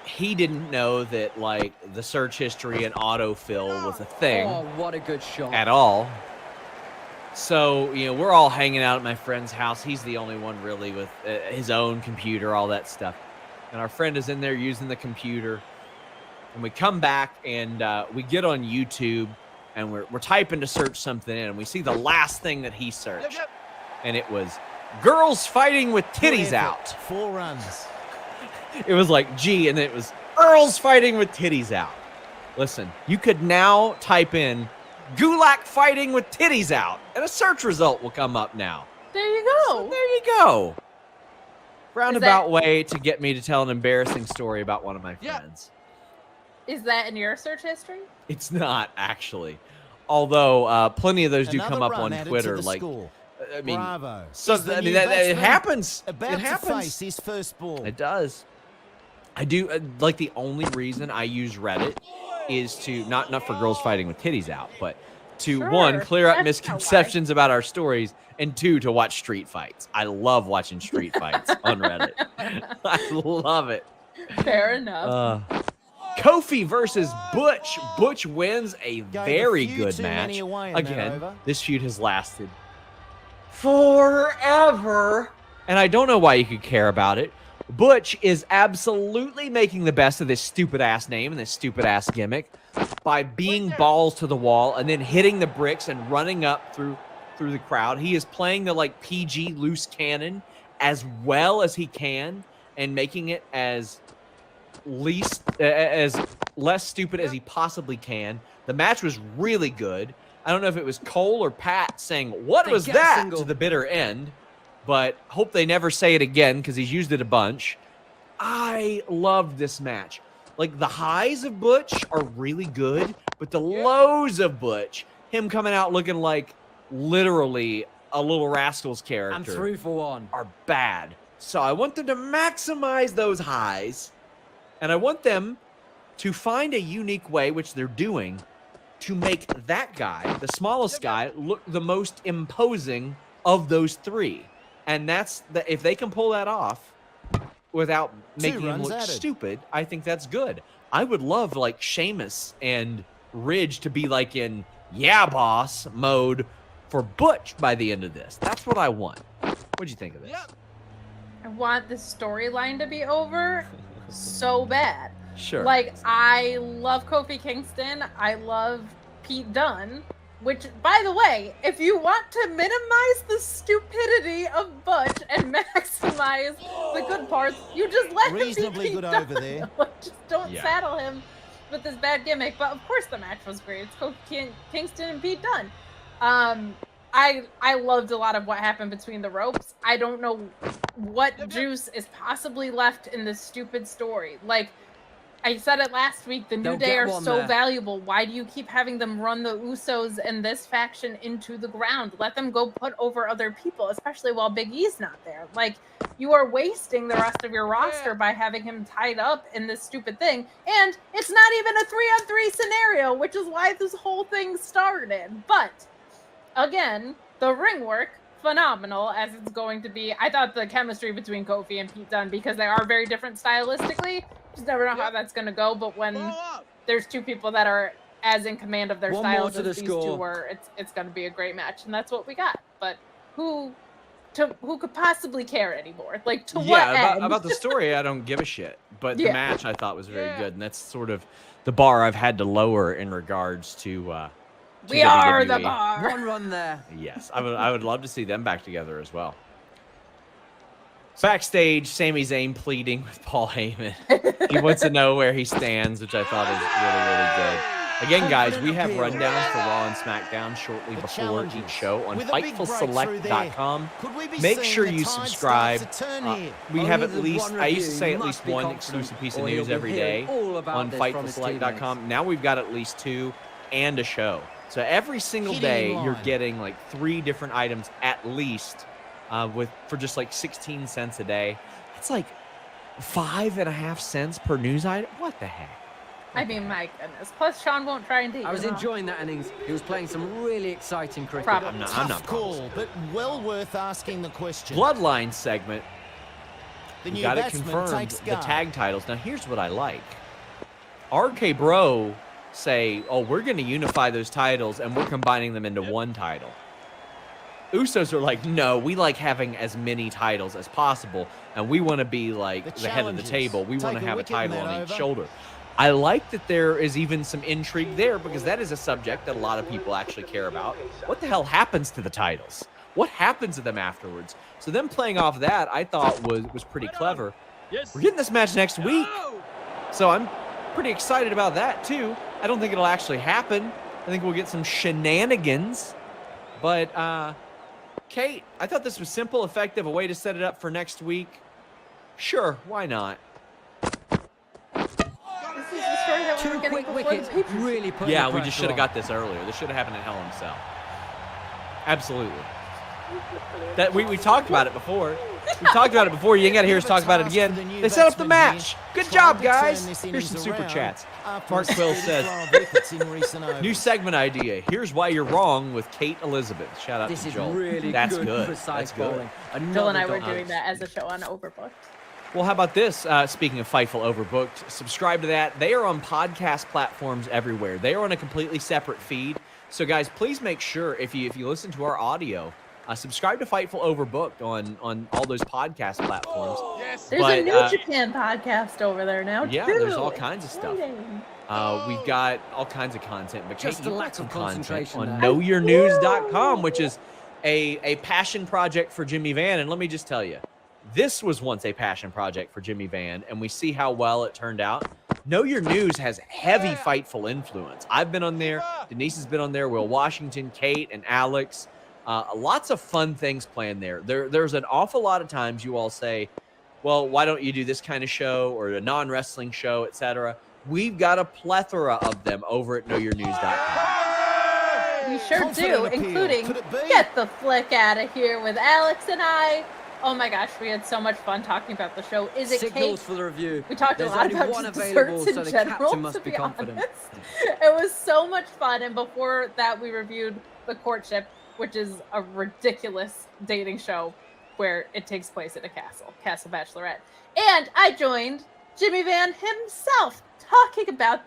he didn't know that, like, the search history and autofill was a thing Oh, what a good shot. at all. So, you know, we're all hanging out at my friend's house. He's the only one really with his own computer, all that stuff. And our friend is in there using the computer. And we come back and we get on YouTube, and we're typing to search something in, and we see the last thing that he searched. And it was girls fighting with titties out. 4 runs. It was like G, and then it was girls fighting with titties out. Listen, you could now type in Gulak fighting with titties out, and a search result will come up now. There you So go. there you go. Roundabout way to get me to tell an embarrassing story about one of my friends. Is that in your search history? It's not, actually. Although plenty of those do come Another up run on added to Twitter. the Like, score. I mean, Bravo. so, Is the I mean new it batsman happens. About It to happens. face his first ball. It does. I do like the only reason I use Reddit is to not for girls fighting with titties out, but to one, Sure. clear up That's misconceptions about our stories, and two, to watch street fights. I love watching street fights on Reddit. I love it. Fair enough. Kofi versus Butch. Butch wins a very few good too match. many away in that Again, over. this feud has lasted forever. And I don't know why you could care about it. Butch is absolutely making the best of this stupid-ass name and this stupid-ass gimmick by being balls to the wall and then hitting the bricks and running up through the crowd. He is playing the, like, PG loose cannon as well as he can and making it as less stupid as he possibly can. The match was really good. I don't know if it was Cole or Pat saying, "What was that?" to the bitter end, but hope they never say it again because he's used it a bunch. I loved this match. Like the highs of Butch are really good, but the lows of Butch, him coming out looking like literally a Little Rascals character, And 3 for 1. are bad. So I want them to maximize those highs, and I want them to find a unique way, which they're doing, to make that guy, the smallest guy, look the most imposing of those 3. And that's if they can pull that off without making him runs look added. stupid, I think that's good. I would love like Sheamus and Ridge to be like in yeah boss mode for Butch by the end of this. That's what I want. What'd you think of this? I want the storyline to be over so bad. Sure. Like, I love Kofi Kingston. I love Pete Dunne. Which, by the way, if you want to minimize the stupidity of Butch and maximize the good parts, you just let him Reasonably be Pete good Dunne. over there. Just don't Yeah. saddle him with this bad gimmick. But of course the match was great. It's Kofi Kingston and Pete Dunne. I loved a lot of what happened between the ropes. I don't know what juice is possibly left in this stupid story. Like, I said it last week, the New They'll Day get are one so there. valuable. Why do you keep having them run the Usos and this faction into the ground? Let them go put over other people, especially while Big E's not there. Like, you are wasting the rest of your roster by having him tied up in this stupid thing. And it's not even a 3-on-3 scenario, which is why this whole thing started. But, again, the ring work, phenomenal as it's going to be. I thought the chemistry between Kofi and Pete Dunne, because they are very different stylistically, just never know how that's going to go. But when there's 2 people that are as in command of their One more styles to the as these score. 2 were, it's going to be a great match, and that's what we got. But who could possibly care anymore? Like, to what Yeah, end? about the story, I don't give a shit. But the Yeah. match I thought was very good, and that's sort of the bar I've had to lower in regards to we are the WWE. bar. One run there. Yes, I would love to see them back together as well. Backstage, Sami Zayn pleading with Paul Heyman. He wants to know where he stands, which I thought is really, really good. Again, guys, we have rundowns for Raw and SmackDown shortly The before challenges. each show on With a big FightfulSelect.com. Could we be Make seeing sure the you tide subscribe. start to turn here? We Only have at the least, one I used to review, say you at least must be one confident, exclusive piece of or he'll news be every hearing day all about on this from his FightfulSelect.com. Now we've got at least 2 and a show. So every single day Hitting you're line. getting like 3 different items at least for just like 16 cents a day. It's like 5.5 cents per news item. What the heck? I mean, my goodness. Plus, Sean won't try and date I was you, huh? enjoying that innings. He was playing some really exciting cricket. Probably. I'm not Tough promising. call, but well worth asking the question. Bloodline segment. The We new got it batsman confirmed. takes The guard. tag titles. Now here's what I like. RK Bro say, "Oh, we're going to unify those titles and we're combining them into one title." Usos are like, "No, we like having as many titles as possible, and we want to be like The the head of the challenges. table. We want Take to a have a wicket title and on that each over. shoulder." I like that there is even some intrigue there because that is a subject that a lot of people actually care about. What the hell happens to the titles? What happens to them afterwards? So them playing off that, I thought was pretty clever. We're getting this match next week, so I'm pretty excited about that too. I don't think it'll actually happen. I think we'll get some shenanigans. But Kate, I thought this was simple, effective, a way to set it up for next week. Sure, why not? This is the story that we 2 were getting quick before wickets the pay-per-view. really put Yeah, the we just pressure should have on. got this earlier. This should have happened at Hell in a Cell. Absolutely. That we talked about it before. We talked about it before. You ain't got to hear us talk about it again. They set up the match. Good job, guys. Here's some super chats. Mark Quill says, new segment idea. Here's why you're wrong with Kate Elizabeth. Shout out This to is Joel. really That's good, good. precise That's good. bowling. Phil and I Another were dot. doing that as a show on Overbooked. Well, how about this? Speaking of Fightful Overbooked, subscribe to that. They are on podcast platforms everywhere. They are on a completely separate feed. So, guys, please make sure if you listen to our audio, subscribe to Fightful Overbooked on all those podcast platforms. There's But, a New Japan podcast over there now, yeah, too. there's all kinds of stuff. Exciting. We've got all kinds of content. But Just Kate, a you've lack got some of content concentration on there. knowyournews.com, which is a passion project for Jimmy Van. And let me just tell you, this was once a passion project for Jimmy Van, and we see how well it turned out. Know Your News has heavy Fightful influence. I've been on there. Denise has been on there. Will Washington, Kate, and Alex. Lots of fun things planned there. There's an awful lot of times you all say, well, why don't you do this kind of show or a non-wrestling show, etc. We've got a plethora of them over at knowyournews.com. We sure Confident do, appeal. including Could it be? Get the Flick Out of Here with Alex and I. Oh my gosh, we had so much fun talking about the show. Is it Signals cake? for the review. We talked There's a lot only about one just available, desserts so in the general, captain to must be be confident. honest. It was so much fun, and before that we reviewed The Courtship, which is a ridiculous dating show where it takes place at a Castle Bachelorette. And I joined Jimmy Van himself talking about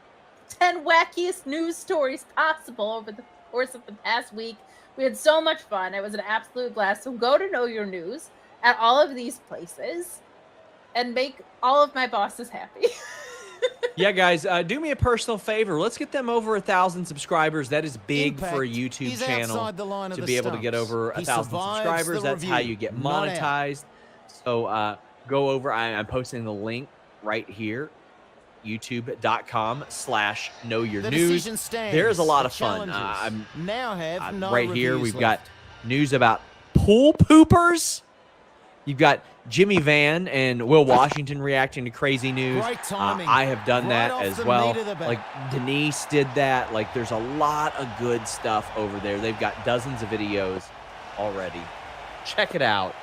10 wackiest news stories possible over the course of the past week. We had so much fun. It was an absolute blast. So go to Know Your News at all of these places and make all of my bosses happy. Yeah, guys, do me a personal favor. Let's get them over 1,000 subscribers. That is big for a Impact YouTube is channel outside the line of to the be able to get stumps. over He 1,000 survives subscribers. the That's how review. you get Not out. monetized. So go over. I'm posting the link right here, youtube.com/knowyournews. The decision stands. There is a lot The of fun. challengers now have no right here, reviews we've got left. news about pool poopers. You've got Jimmy Van and Will Washington reacting to crazy news. Great timing. I have done Right that off as the well. meat of the bat. Like Denise did that. Like there's a lot of good stuff over there. They've got dozens of videos already. Check it out.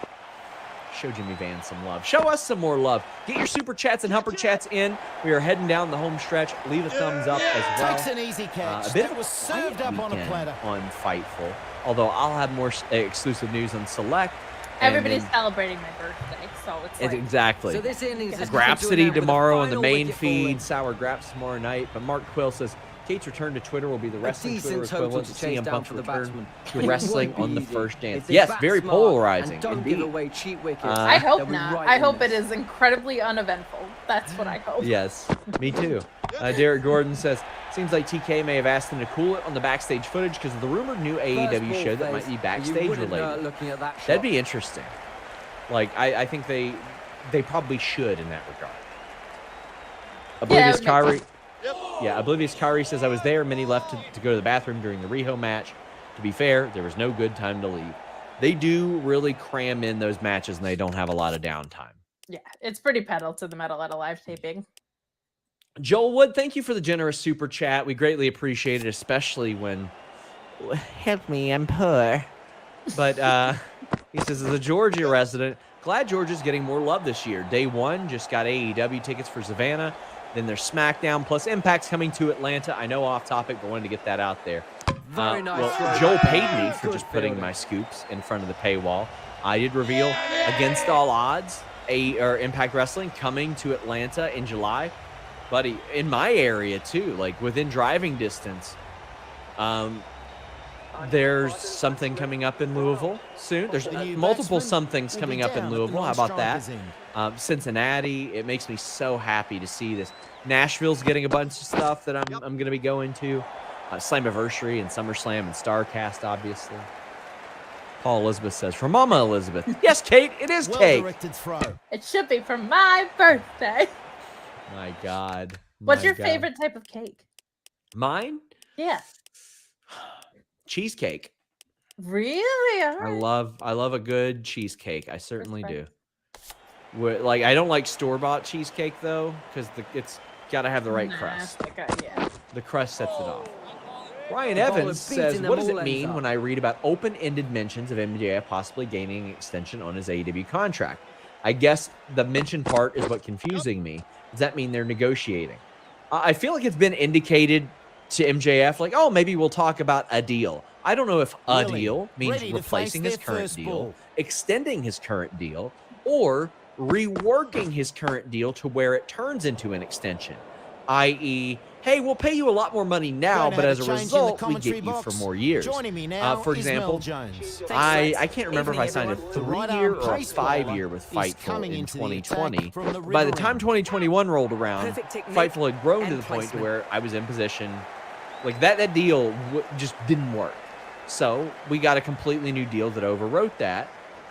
Show Jimmy Van some love. Show us some more love. Get your super chats and humper chats in. We are heading down the home stretch. Leave a thumbs up as well. Takes an easy catch. A bit That of was served quiet up on a weekend platter. on Fightful. Although I'll have more exclusive news on Select. and Everybody's then- celebrating my birthday, so it's like exactly. So this innings has come to an Grapsody end with a tomorrow on the final main wicket falling. feed. Sour Graps tomorrow night. But Mark Quill says Kate's return to Twitter will be the wrestling Twitter decent total equivalent to to chase CM down Punk's for the return batsman. to It wrestling won't be on the easy. first dance. If they Yes, bat very smart polarizing. and don't Indeed. give away cheap wickets. I hope they'll be not. right I in hope this. it is incredibly uneventful. That's what I hope. Yes, me too. Derek Gordon says, seems like TK may have asked him to cool it on the backstage footage because of the rumored new AEW show that might be backstage related. Looking at that That'd shot. be interesting. Like, I think they probably should in that regard. Oblivious it would make Kyrie. Yeah, Oblivious Kyrie says, I was there. Many left to go to the bathroom during the Riho match. To be fair, there was no good time to leave. They do really cram in those matches, and they don't have a lot of downtime. Yeah, it's pretty pedal to the metal at a live taping. Joel Wood, thank you for the generous super chat. We greatly appreciate it, especially when... Help me, I'm poor. But he says, as a Georgia resident, glad Georgia's getting more love this year. Day one, just got AEW tickets for Savannah. Then there's SmackDown, plus Impact's coming to Atlanta. I know off topic, but wanted to get that out there. Very nice Well, throw. Joel paid me for Good just putting fielding. my scoops in front of the paywall. I did reveal, against all odds, Impact Wrestling coming to Atlanta in July. Buddy, in my area too, like within driving distance. There's something coming up in Louisville soon. There's The new multiple batsman somethings will coming be up in down at the Louisville. How about that? non-strikers end. Cincinnati. It makes me so happy to see this. Nashville's getting a bunch of stuff that I'm going to be going to. Slammiversary and SummerSlam and StarCast, obviously. Paul Elizabeth says, from Mama Elizabeth. Yes, Kate, it is cake. Well-directed throw. It should be for my birthday. My God. What's My your God. favorite type of cake? Mine? Yeah. Cheesecake. Really? All right. I love a good cheesecake. I certainly do. Respect. Like, I don't like store-bought cheesecake though, because it's got to have the right Nah, crust. yeah. The crust sets it off. Ryan The ball Evans is beating says, them what does all it ends mean up. when I read about open-ended mentions of MJF possibly gaining an extension on his AEW contract? I guess the mention part is what's confusing me. Does that mean they're negotiating? I feel like it's been indicated to MJF, like, oh, maybe we'll talk about a deal. I don't know if a Willie, deal means ready to replacing face his their current first deal, ball. extending his current deal, or reworking his current deal to where it turns into an extension, i.e., hey, we'll pay you a lot more money now, Gonna but have as a change in the result, we commentary get you for box. more years. Joining me now For is Mel example, Jones. I can't remember if I signed a The right 3-year arm or a pace 5-year bowler with is Fightful coming in into the attack 2020. from the By the river time end. 2021 rolled around, Perfect technique Fightful had grown to and the point to placement. where I was in position. Like that deal just didn't work. So we got a completely new deal that overwrote that.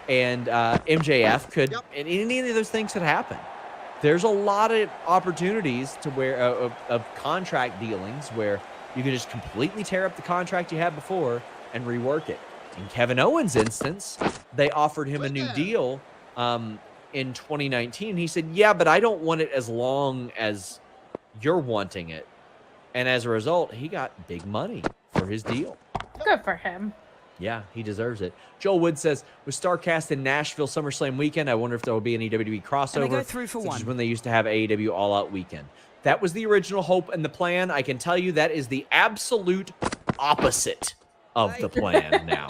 And MJF could, and any of those things could happen. There's a lot of opportunities to where of contract dealings where you can just completely tear up the contract you had before and rework it. In Kevin Owens' instance, they offered him a new deal in 2019. He said, yeah, but I don't want it as long as you're wanting it. And as a result, he got big money for his deal. Good for him. Yeah, he deserves it. Joel Wood says, with StarCast in Nashville SummerSlam weekend, I wonder if there will be any WWE crossover, go through for such one. as when they used to have AEW All Out weekend. That was the original hope and the plan. I can tell you that is the absolute opposite of the plan now.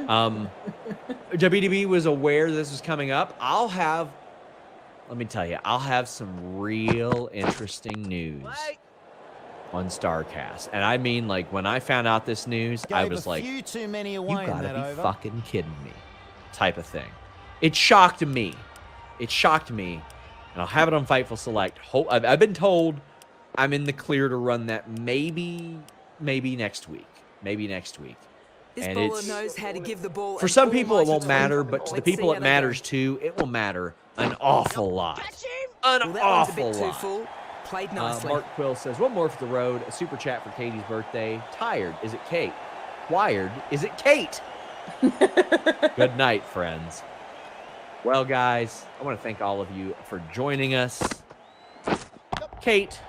WWE was aware this was coming up. Let me tell you, I'll have some real interesting news on StarCast. And I mean, like, when I found out this news, I was like, few too many you away in gotta that be over. fucking kidding me, type of thing. It shocked me. It shocked me. And I'll have it on Fightful Select. I've been told I'm in the clear to run that maybe next week. Maybe next week. This And bowler it's, knows how to give the ball. for an some people, it almighty won't twist. matter, but to the Let's people see it how they go. matters to, it will matter an awful lot. An Well, that one's a awful bit too lot. full. Played nicely. Mark Quill says, one more for the road. A super chat for Katie's birthday. Tired. Is it Kate? Wired. Is it Kate? Good night, friends. Well, guys, I want to thank all of you for joining us. Kate,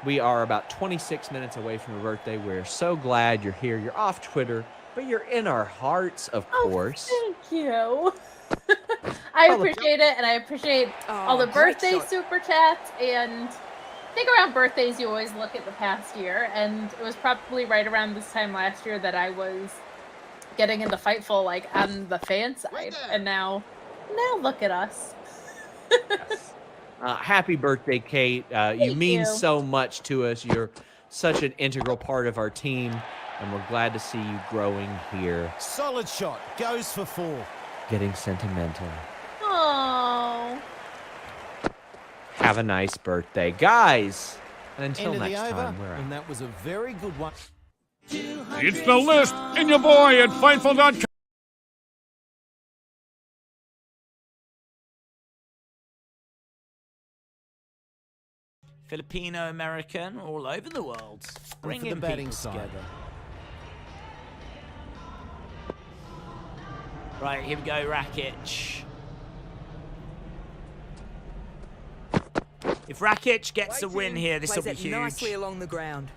we are about 26 minutes away from your birthday. We're so glad you're here. You're off Twitter, but you're in our hearts, of course. Thank you. I appreciate it, and I appreciate all the great birthday shot. super chats. And I think around birthdays, you always look at the past year, and it was probably right around this time last year that I was getting into Fightful, like on the fan side, and now look at us. Yes. Happy birthday, Kate. You mean you. so much to us. You're such an integral part of our team, and we're glad to see you growing here. Solid shot. Goes for 4. Getting sentimental. Oh, Have a nice birthday, guys. And until End of the next over, time, we're out. and that was a very good one. It's the list and your boy at Fightful.com. Filipino American all over the world, bringing the batting people side. together. Right, here we go, Rakic. If Rakic gets a win here, this will be Plays it nicely huge. along the ground.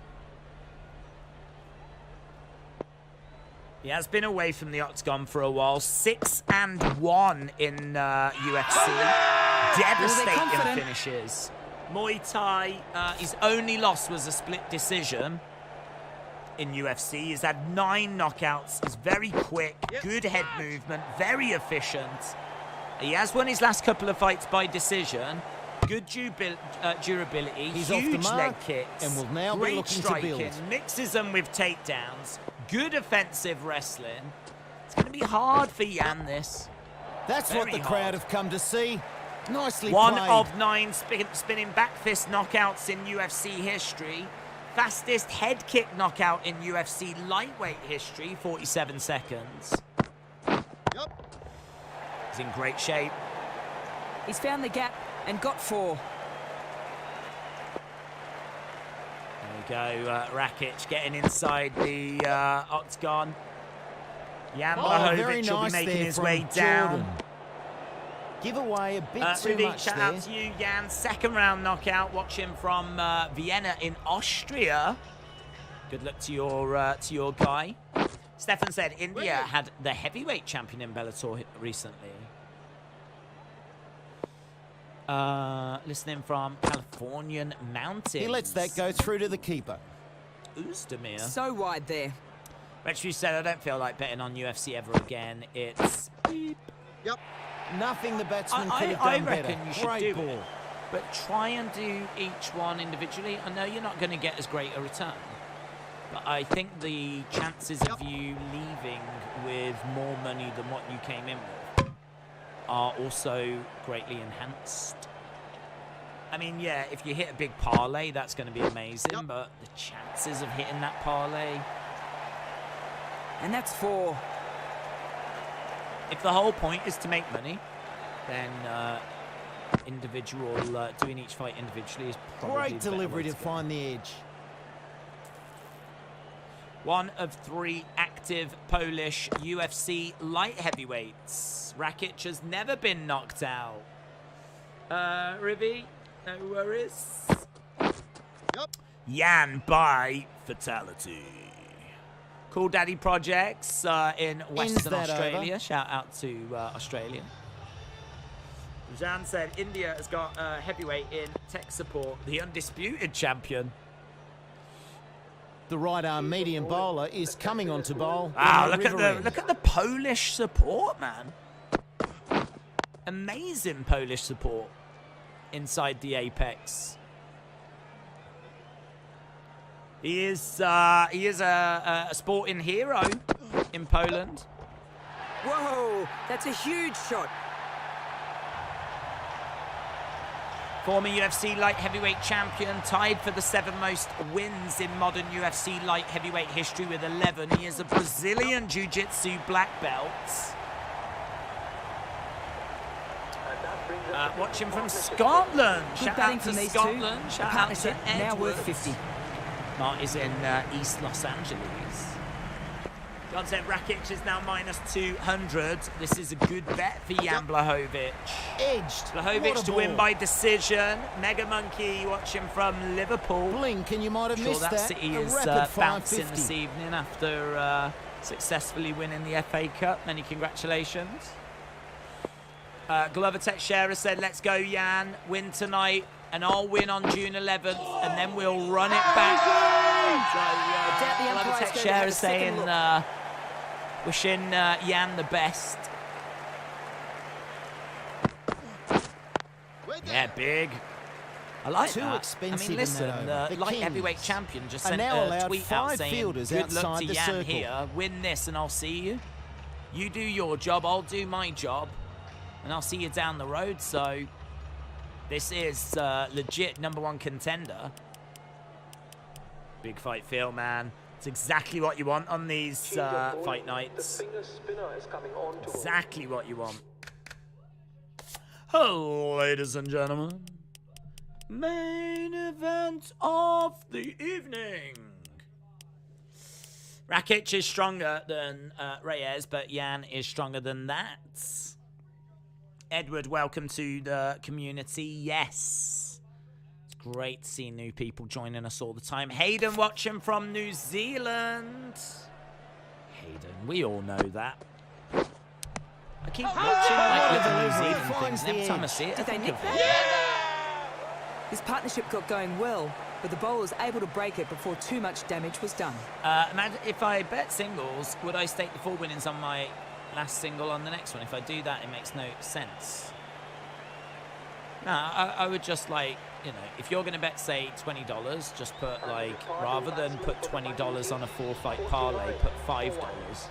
He has been away from the octagon for a while. 6-1 in UFC. Devastating confident? finishes. Muay Thai, his only loss was a split decision in UFC. He's had 9 knockouts. He's very quick, good head movement, very efficient. He has won his last couple of fights by decision. Good durability, He's off the huge mark leg kicks, and will now be great looking to striking, build. mixes them with takedowns, good offensive wrestling. It's going to be hard for Yan, this. That's what Very the crowd hard. have come to see. Nicely One played. of 9 spinning back fist knockouts in UFC history. Fastest head kick knockout in UFC lightweight history, 47 seconds. He's in great shape. He's found the gap and got 4. There we go, Rakic getting inside the octagon. Jan very Blachowicz will be nice making there his from way down. Jordan. Give away a bit too Rudy, much shout there. out to you, Jan. Second round knockout. Watch him from Vienna in Austria. Good luck to your guy. Stefan said India had the heavyweight champion in Bellator recently. Listening from Californian Mountains. He lets that go through to the keeper. Oosterdamir. So wide there. Retro said, I don't feel like betting on UFC ever again. It's Nothing the batsman could have I done reckon better. you should Great do ball. it, but try and do each one individually. I know you're not going to get as great a return, but I think the chances of you leaving with more money than what you came in with are also greatly enhanced. I mean, yeah, if you hit a big parlay, that's going to be amazing, but the chances of hitting that parlay, And that's 4. if the whole point is to make money, then doing each fight individually is probably Great the better delivery way to go. find the edge. One of 3 active active Polish UFC light heavyweights. Rakic has never been knocked out. Ribby, no worries. Yep. Jan by fatality. Cool Daddy Projects in Western that Australia. over. Shout out to Australia. Jan said India has got heavyweight in tech support, the undisputed champion. The right arm medium bowler is coming on to bowl. Wow, in look at the Polish support, man. Amazing Polish support inside the Apex. He is a sporting hero in Poland. Whoa, that's a huge shot. Former UFC light heavyweight champion, tied for the 7th most wins in modern UFC light heavyweight history with 11. He is a Brazilian Jiu-Jitsu black belt. Watching from Scotland. Good Shout batting out from to these Scotland. two. Shout out Partnership to now Edward. worth 50. Mark is in East Los Angeles. John said Rakic is now minus 200. This is a good bet for Jan Blachowicz. Edged. Blachowicz What a to win ball. by decision. Mega Monkey watching from Liverpool. Blink and you might have Sure missed that that. City A is rapid bouncing 550. this evening after successfully winning the FA Cup. Many congratulations. Glover Tech Sharer said, let's go, Jan. Win tonight, and I'll win on June 11th, and then we'll run it back. So, Glover Tech Sharer saying, wishing Jan the best. Yeah, big. I like Too that. expensive I in mean, listen, that over. the The light heavyweight Kings champion just are sent now a allowed tweet out 5 saying, fielders good luck outside to the Jan circle. here. Win this and I'll see you. You do your job, I'll do my job. And I'll see you down the road. So this is legit #1 contender. Big fight feel, man. It's exactly what you want on these fight nights. Exactly what you want. Hello, ladies and gentlemen. Main event of the evening. Rakic is stronger than Reyes, but Jan is stronger than that. Edward, welcome to the community. Yes. It's great to see new people joining us all the time. Hayden watching from New Zealand. Hayden, we all know that. I keep watching like little New Zealand things, and every time I see it, I Did they think nick of that? it. This partnership got going well, but the bowler was able to break it before too much damage was done. Imagine if I bet singles, would I stake the 4 winnings on my last single on the next one? If I do that, it makes no sense. No, I would just, like, you know, if you're going to bet, say, $20, just put, like, rather than put $20 on a 4-fight parlay, put $5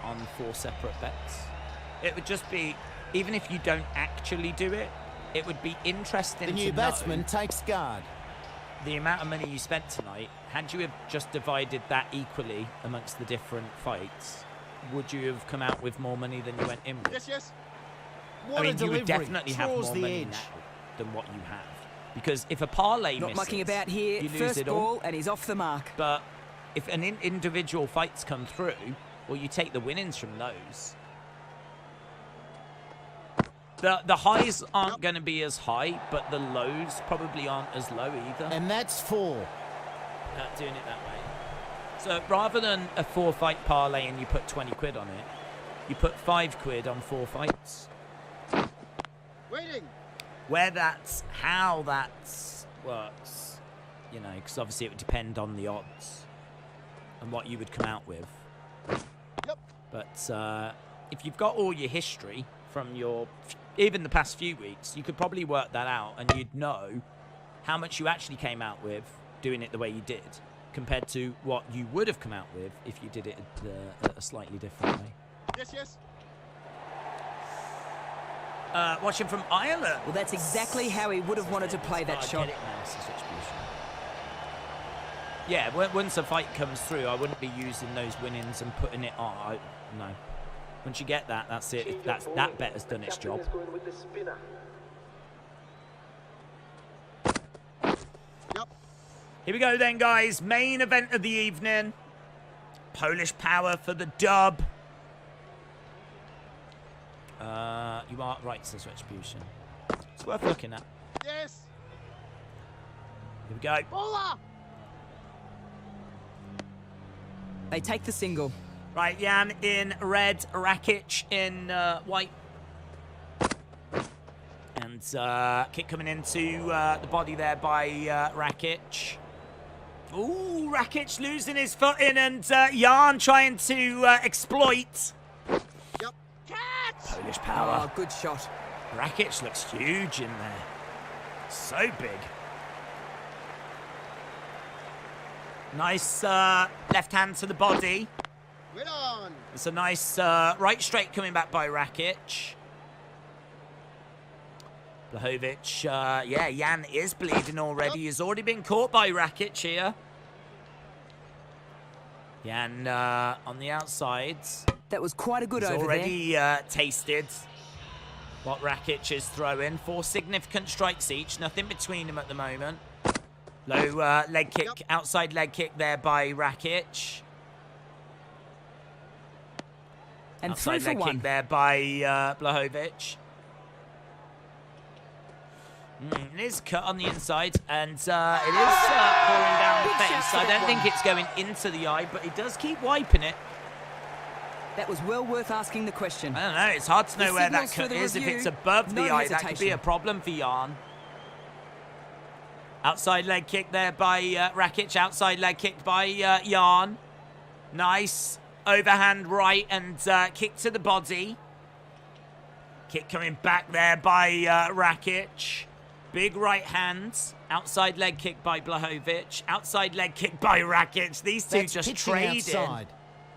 on 4 separate bets. It would just be, even if you don't actually do it, it would be interesting The to new know batsman takes guard. the amount of money you spent tonight. Had you have just divided that equally amongst the different fights, would you have come out with more money than you went in with? Yes. I mean, you would definitely have Draws more the money edge. now than what you have. Because if a parlay Not misses, mucking about here. you lose First it all. ball, and he's off the mark. But if an individual fights come through, well, you take the winnings from those. The highs aren't going to be as high, but the lows probably aren't as low either. And that's 4. Doing it that way. So rather than a 4-fight parlay and you put 20 quid on it, you put 5 quid on 4 fights. Waiting. Where that's how that works, you know, because obviously it would depend on the odds and what you would come out with. Yep. But if you've got all your history from even the past few weeks, you could probably work that out and you'd know how much you actually came out with doing it the way you did compared to what you would have come out with if you did it a slightly different way. Yes. Watching from Ireland. Well, that's exactly how he would have wanted to play that shot. Yeah, once a fight comes through, I wouldn't be using those winnings and putting it on. No. Once you get that, that's it. That bet has done its job. Yep. Here we go then, guys. Main event of the evening. Polish power for the dub. You are right, says Retribution. It's worth looking at. Yes. Here we go. Bola. They take the single. Right, Jan in red, Rakic in white. And kick coming into the body there by Rakic. Ooh, Rakic losing his footing, and Jan trying to exploit. Yep. Polish power. Oh, good shot. Rakic looks huge in there. So big. Nice left hand to the body. Win on. It's a nice right straight coming back by Rakic. Blahovic, yeah, Jan is bleeding already. He's already been caught by Rakic here. Jan on the outsides. That was quite a good He's over already tasted what Rakic is throwing. 4 significant strikes each. Nothing between them at the moment. Low leg kick, outside leg kick there by Rakic. And Outside 3 for leg 1. kick there by Blahovic. It is cut on the inside, and it is pouring down the face. I don't think it's going into the eye, but he does keep wiping it. That was well worth asking the question. I don't know. It's hard to know The where that signals for cut the is. If review, it's above the no eye, that could be a hesitation. problem for Jan. Outside leg kick there by Rakic. Outside leg kick by Jan. Nice. Overhand right and kick to the body. Kick coming back there by Rakic. Big right hand. Outside leg kick by Blahovic. Outside leg kick by Rakic. These two That's just pitching trading outside.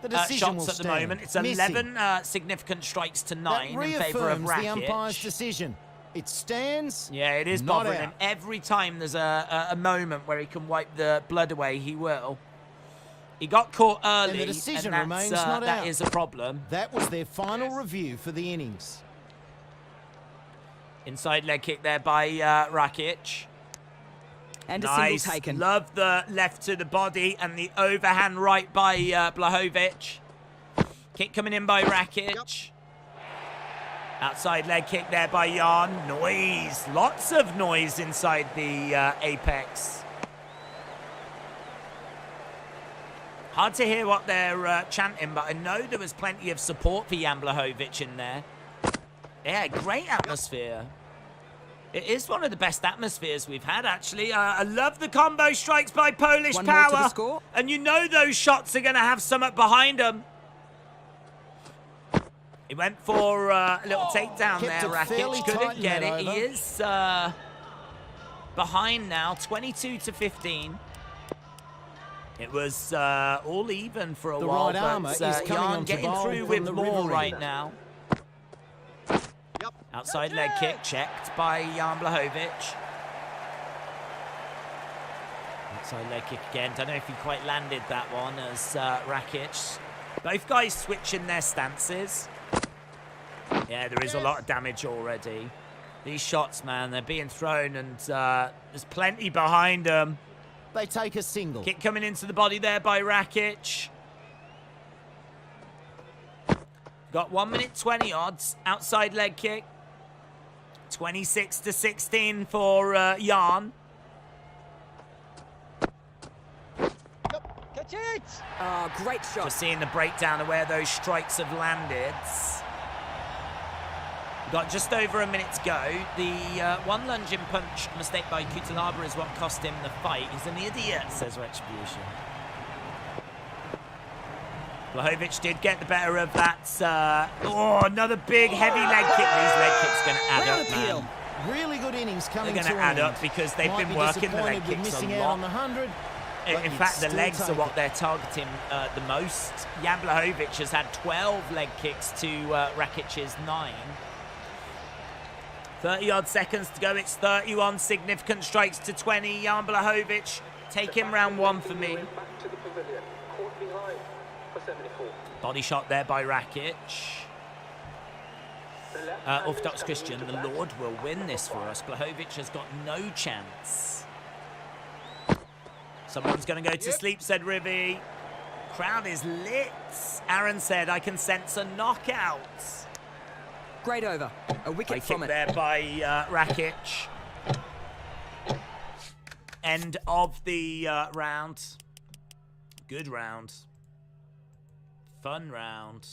The decision will shots at the stand. moment. It's Missing. 11 significant strikes to 9 That in favour of reaffirms the umpire's Rakic. decision. It stands. Yeah, it is not bothering him. out. Every time there's a moment where he can wipe the blood away, he will. He got caught early, the decision and remains that's, not that out. is a problem. That was their final review for the innings. Inside leg kick there by Rakic. And a Nice. single taken. Love the left to the body and the overhand right by Blahovic. Kick coming in by Rakic. Outside leg kick there by Jan. Noise. Lots of noise inside the apex. Hard to hear what they're chanting, but I know there was plenty of support for Jan Blahovic in there. Yeah, great atmosphere. It is one of the best atmospheres we've had, actually. I love the combo strikes by Polish One more to the power. score. And you know those shots are going to have something behind them. He went for a little takedown Kept there, it fairly Rakic. tight Couldn't in get that it. over. He is behind now, 22-15. It was all even for a The while, right armour but is coming Jan onto getting bowl through from with the more River right Ring. now. Outside leg kick checked by Jan Blahovic. Outside leg kick again. Don't know if he quite landed that one as Rakic. Both guys switching their stances. Yeah, there is a lot of damage already. These shots, man, they're being thrown, and there's plenty behind them. They take a single. Kick coming into the body there by Rakic. Got 1 minute 20 odds. Outside leg kick. 26-16 for Jan. Catch it! Oh, great shot. Just seeing the breakdown of where those strikes have landed. Got just over a minute to go. The one lunging punch mistake by Kutalaba is what cost him the fight. He's an idiot, says Retribution. Blahovic did get the better of that. Another big heavy leg kick. These leg kicks going to add Well up, appeal. man. Really good innings coming They're to going to add an up end. because they've Might been be working the leg disappointed with kicks missing a out lot. on the 100. In but you'd fact, the still legs are take what it. they're targeting the most. Jan Blahovic has had 12 leg kicks to Rakic's 9. 30-odd seconds to go. It's 31 significant strikes to 20. Jan Blahovic, take him round 1 for me. Body shot there by Rakic. Orthodox Christian, the Lord will win this for us. Blahovic has got no chance. Someone's going to go to sleep, said Ribby. Crowd is lit. Aaron said, I can sense a knockout. Great over. A wicket Kick from it. there by Rakic. End of the round. Good round. Fun round.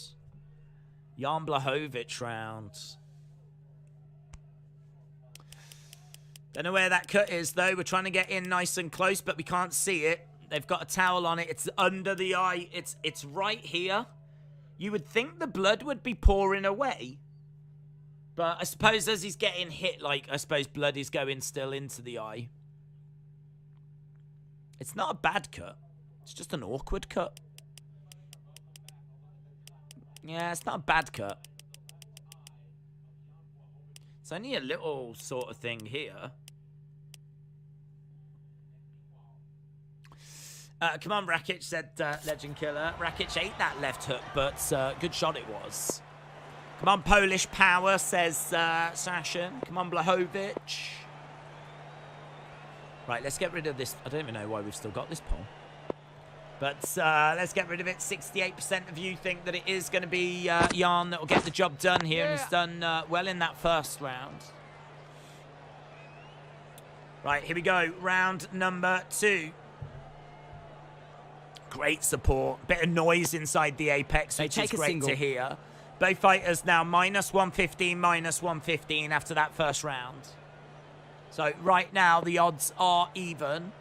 Jan Blachowicz round. Don't know where that cut is, though. We're trying to get in nice and close, but we can't see it. They've got a towel on it. It's under the eye. It's right here. You would think the blood would be pouring away. But I suppose as he's getting hit, like, I suppose blood is going still into the eye. It's not a bad cut. It's just an awkward cut. Yeah, it's not a bad cut. It's only a little sort of thing here. Come on, Rakic, said Legend Killer. Rakic ate that left hook, but good shot it was. Come on, Polish Power, says Sashin. Come on, Blachowicz. Right, let's get rid of this. I don't even know why we've still got this poll. But let's get rid of it. 68% of you think that it is going to be Jan that will get the job done here. And he's done well in that first round. Right, here we go. Round number 2. Great support. Bit of noise inside the apex, which is great to hear. Both fighters now -115, -115 after that first round. So right now the odds are even.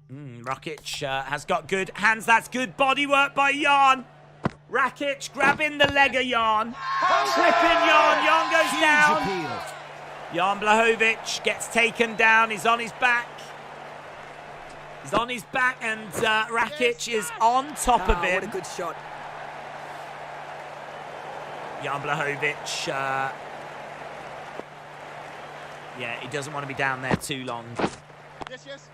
Rakic has got good hands. That's good body work by Jan. Rakic grabbing the leg of Jan. Tripping Jan. Jan goes down. Appeal. Jan Blachowicz gets taken down. He's on his back. He's on his back, and Rakic is on top of him. What a good shot. Jan Blachowicz, yeah, he doesn't want to be down there too long. Yes.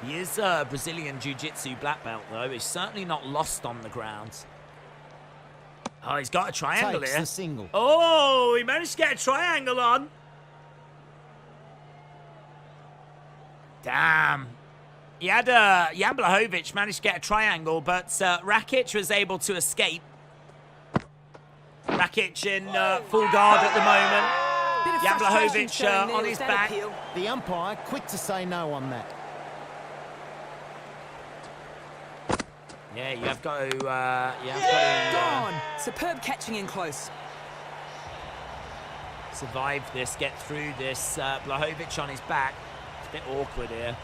He is a Brazilian Jiu-Jitsu black belt, though. He's certainly not lost on the ground. Oh, he's got a triangle Takes here. the single. Oh, he managed to get a triangle on. Damn. He had Jan Blachowicz managed to get a triangle, but Rakic was able to escape. Rakic in full guard at the moment. Jan Blachowicz on his back. The umpire quick to say no on that. Yeah, you have got to. Gone. Superb catching in close. Survive this, get through this. Blachowicz on his back. It's a bit awkward here.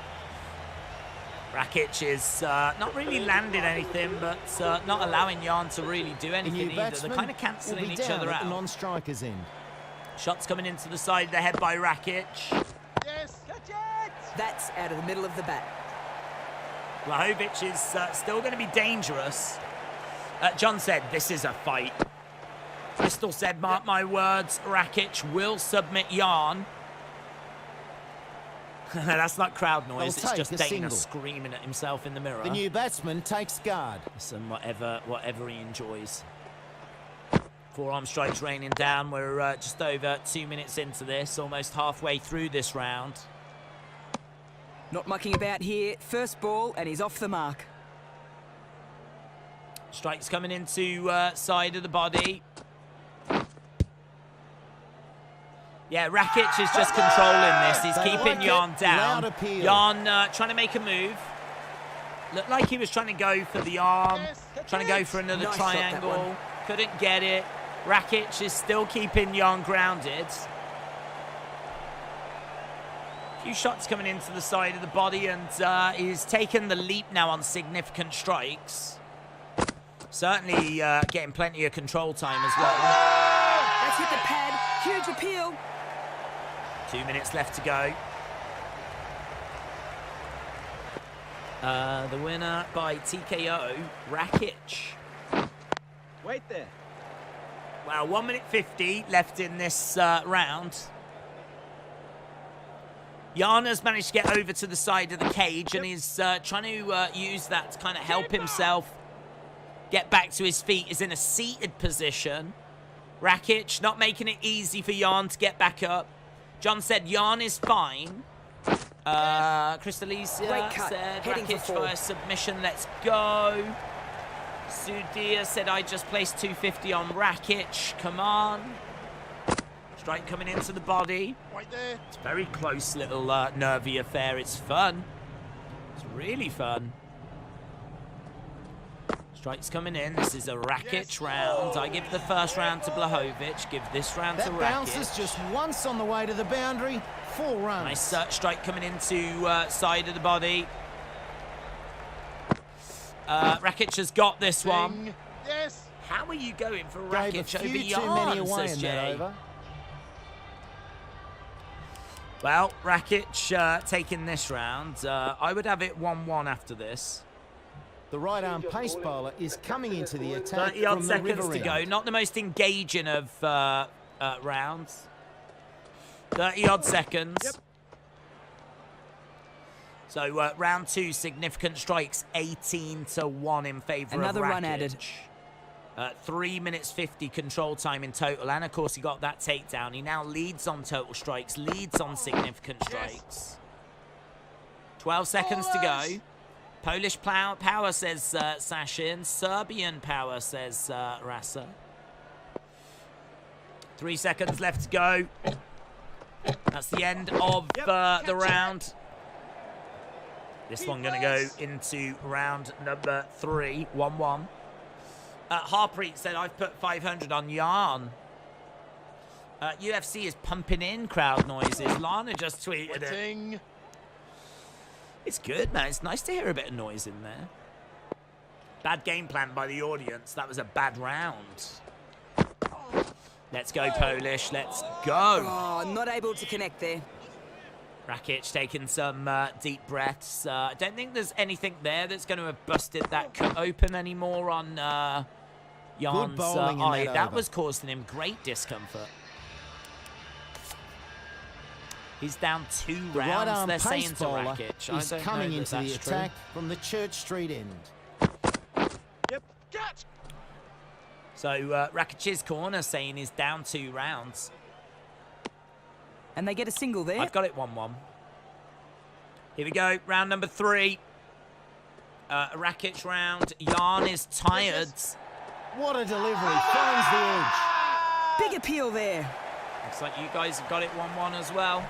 Rakic is not really landing anything, but not allowing Jan to really do anything either. They're kind of cancelling each other out. Non-striker's end. Shots coming into the side of the head by Rakic. Yes. Catch it. That's out of the middle of the bat. Blachowicz is still going to be dangerous. John said, this is a fight. Crystal said, mark my words, Rakic will submit Jan. That's not crowd noise, They'll it's just take a Dana single. screaming at himself in the mirror. The new batsman takes guard. Listen, whatever he enjoys. Forearm strikes raining down. We're just over 2 minutes into this, almost halfway through this round. Not mucking about here. First ball, and he's off the mark. Strikes coming into side of the body. Yeah, Rakic is just controlling this. He's They keeping like Jan it. down. Loud appeal. Jan trying to make a move. Looked like he was trying to go for the arm. Trying to go for another Nice shot, that triangle. one. Couldn't get it. Rakic is still keeping Jan grounded. A few shots coming into the side of the body, and he's taken the leap now on significant strikes. Certainly getting plenty of control time as well. That's hit the pad. Huge appeal. 2 minutes left to go. The winner by TKO, Rakic. Wait there. Well, 1 minute 50 left in this round. Jan has managed to get over to the side of the cage and is trying to use that to kind of help himself get back to his feet. Is in a seated position. Rakic not making it easy for Jan to get back up. John said Jan is fine. Crystalisa Great cut. said Heading for Rakic four. via submission. Let's go. Sudia said I just placed 250 on Rakic. Come on. Strike coming into the body. Right there. It's a very close little nervy affair. It's fun. It's really fun. Strike's coming in. This is a Rakic round. I give the first round to Blahovic. Give this round to That Rakic. bounces just once on the way to the boundary. 4 runs. Nice strike coming into side of the body. Rakic has got this one. Yes. How are you going for Gave a Rakic few over too many Yarn, away says in that Jay? over. Well, Rakic taking this round. I would have it 1-1 after this. The right arm pace bowler is coming into the attack 30 odd from the seconds river to go. end. Not the most engaging of rounds. 30 odd seconds. Yep. So round 2, significant strikes, 18-1 in favour of Rakic. Another run added. 3 minutes 50 control time in total, and of course he got that takedown. He now leads on total strikes, leads on significant strikes. 12 seconds to go. Polish power, says Sashin. Serbian power, says Rasa. 3 seconds left to go. That's the end of the round. This one going to go into round number 3, 1-1. Harpreet said, I've put 500 on Yarn. UFC is pumping in crowd noises. Lana just tweeted it. Waiting. It's good, man. It's nice to hear a bit of noise in there. Bad game plan by the audience. That was a bad round. Let's go, Polish. Let's go. Oh, not able to connect there. Rakic taking some deep breaths. I don't think there's anything there that's going to have busted that cut open anymore on Yarn's bowling in eye. that That over. was causing him great discomfort. He's down 2 The right rounds, arm they're saying pace to bowler Rakic. I is don't coming know into that the that's true. attack from the Church Street end. Yep. Catch. So Rakic's corner saying he's down 2 rounds. And they get a single there. I've got it 1-1. Here we go, round number 3. A Rakic round. Yarn is tired. What a delivery. Finds the edge. Big appeal there. Looks like you guys have got it 1-1 as well.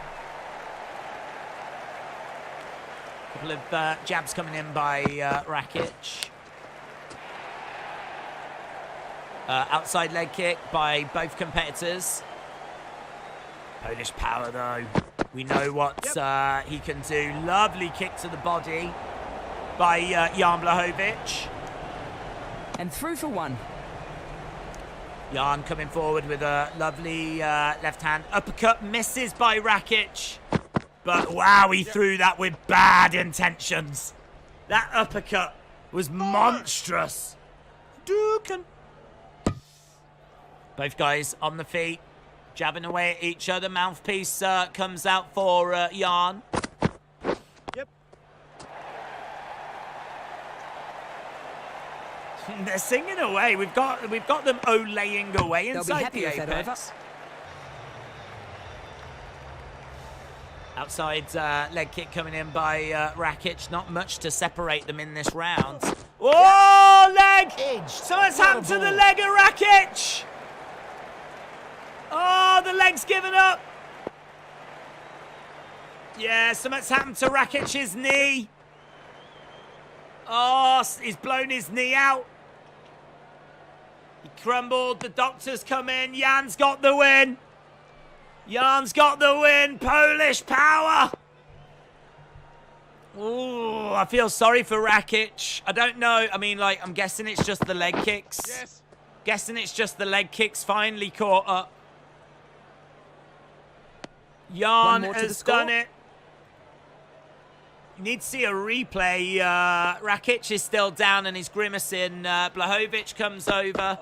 Couple of jabs coming in by Rakic. Outside leg kick by both competitors. Polish power, though. We know what he can do. Lovely kick to the body by Jan Blachowicz. And through for 1. Jan coming forward with a lovely left hand uppercut. Misses by Rakic. But wow, he threw that with bad intentions. That uppercut was monstrous. Duken. Both guys on the feet, jabbing away at each other. Mouthpiece comes out for Jan. Yep. They're singing away. We've got them olaying away They'll be inside happy the with that apex. Outside leg kick coming in by Rakic. Not much to separate them in this round. Whoa, leg! Edge. Something's What a happened to the ball. leg of Rakic. Oh, the leg's given up. Yeah, something's happened to Rakic's knee. Oh, he's blown his knee out. He crumbled. The doctors come in. Jan's got the win. Jan's got the win. Polish power. Ooh, I feel sorry for Rakic. I don't know. I mean, like, I'm guessing it's just the leg kicks. Yes. Guessing it's just the leg kicks finally caught up. Jan more to the has score. done it. You need to see a replay. Rakic is still down and he's grimacing. Blachowicz comes over.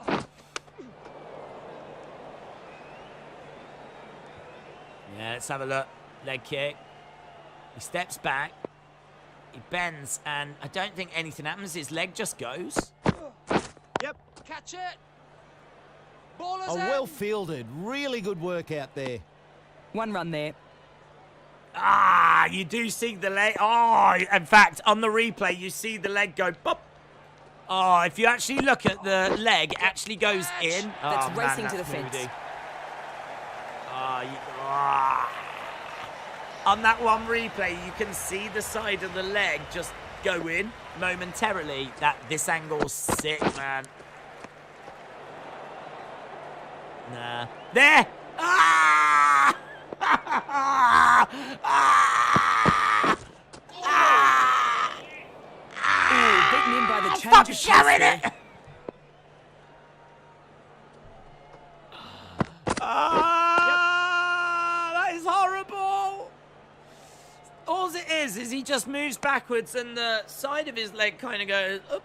Yeah, let's have a look. Leg kick. He steps back. He bends, and I don't think anything happens. His leg just goes. Yep. Catch it. Ballers Oh, well fielded. Really good work out there. 1 run there. Ah, you do see the leg. Oh, in fact, on the replay, you see the leg go pop. Oh, if you actually look at the leg, it actually goes in. That's Oh, racing man, to the that's fence. moody. On that one replay, you can see the side of the leg just go in momentarily. This angle's sick, man. Nah. There! Ah! Ah! Ah! Ooh, beaten in by the change Stop of pace showing there. it! That is horrible. All it is he just moves backwards and the side of his leg kind of goes up.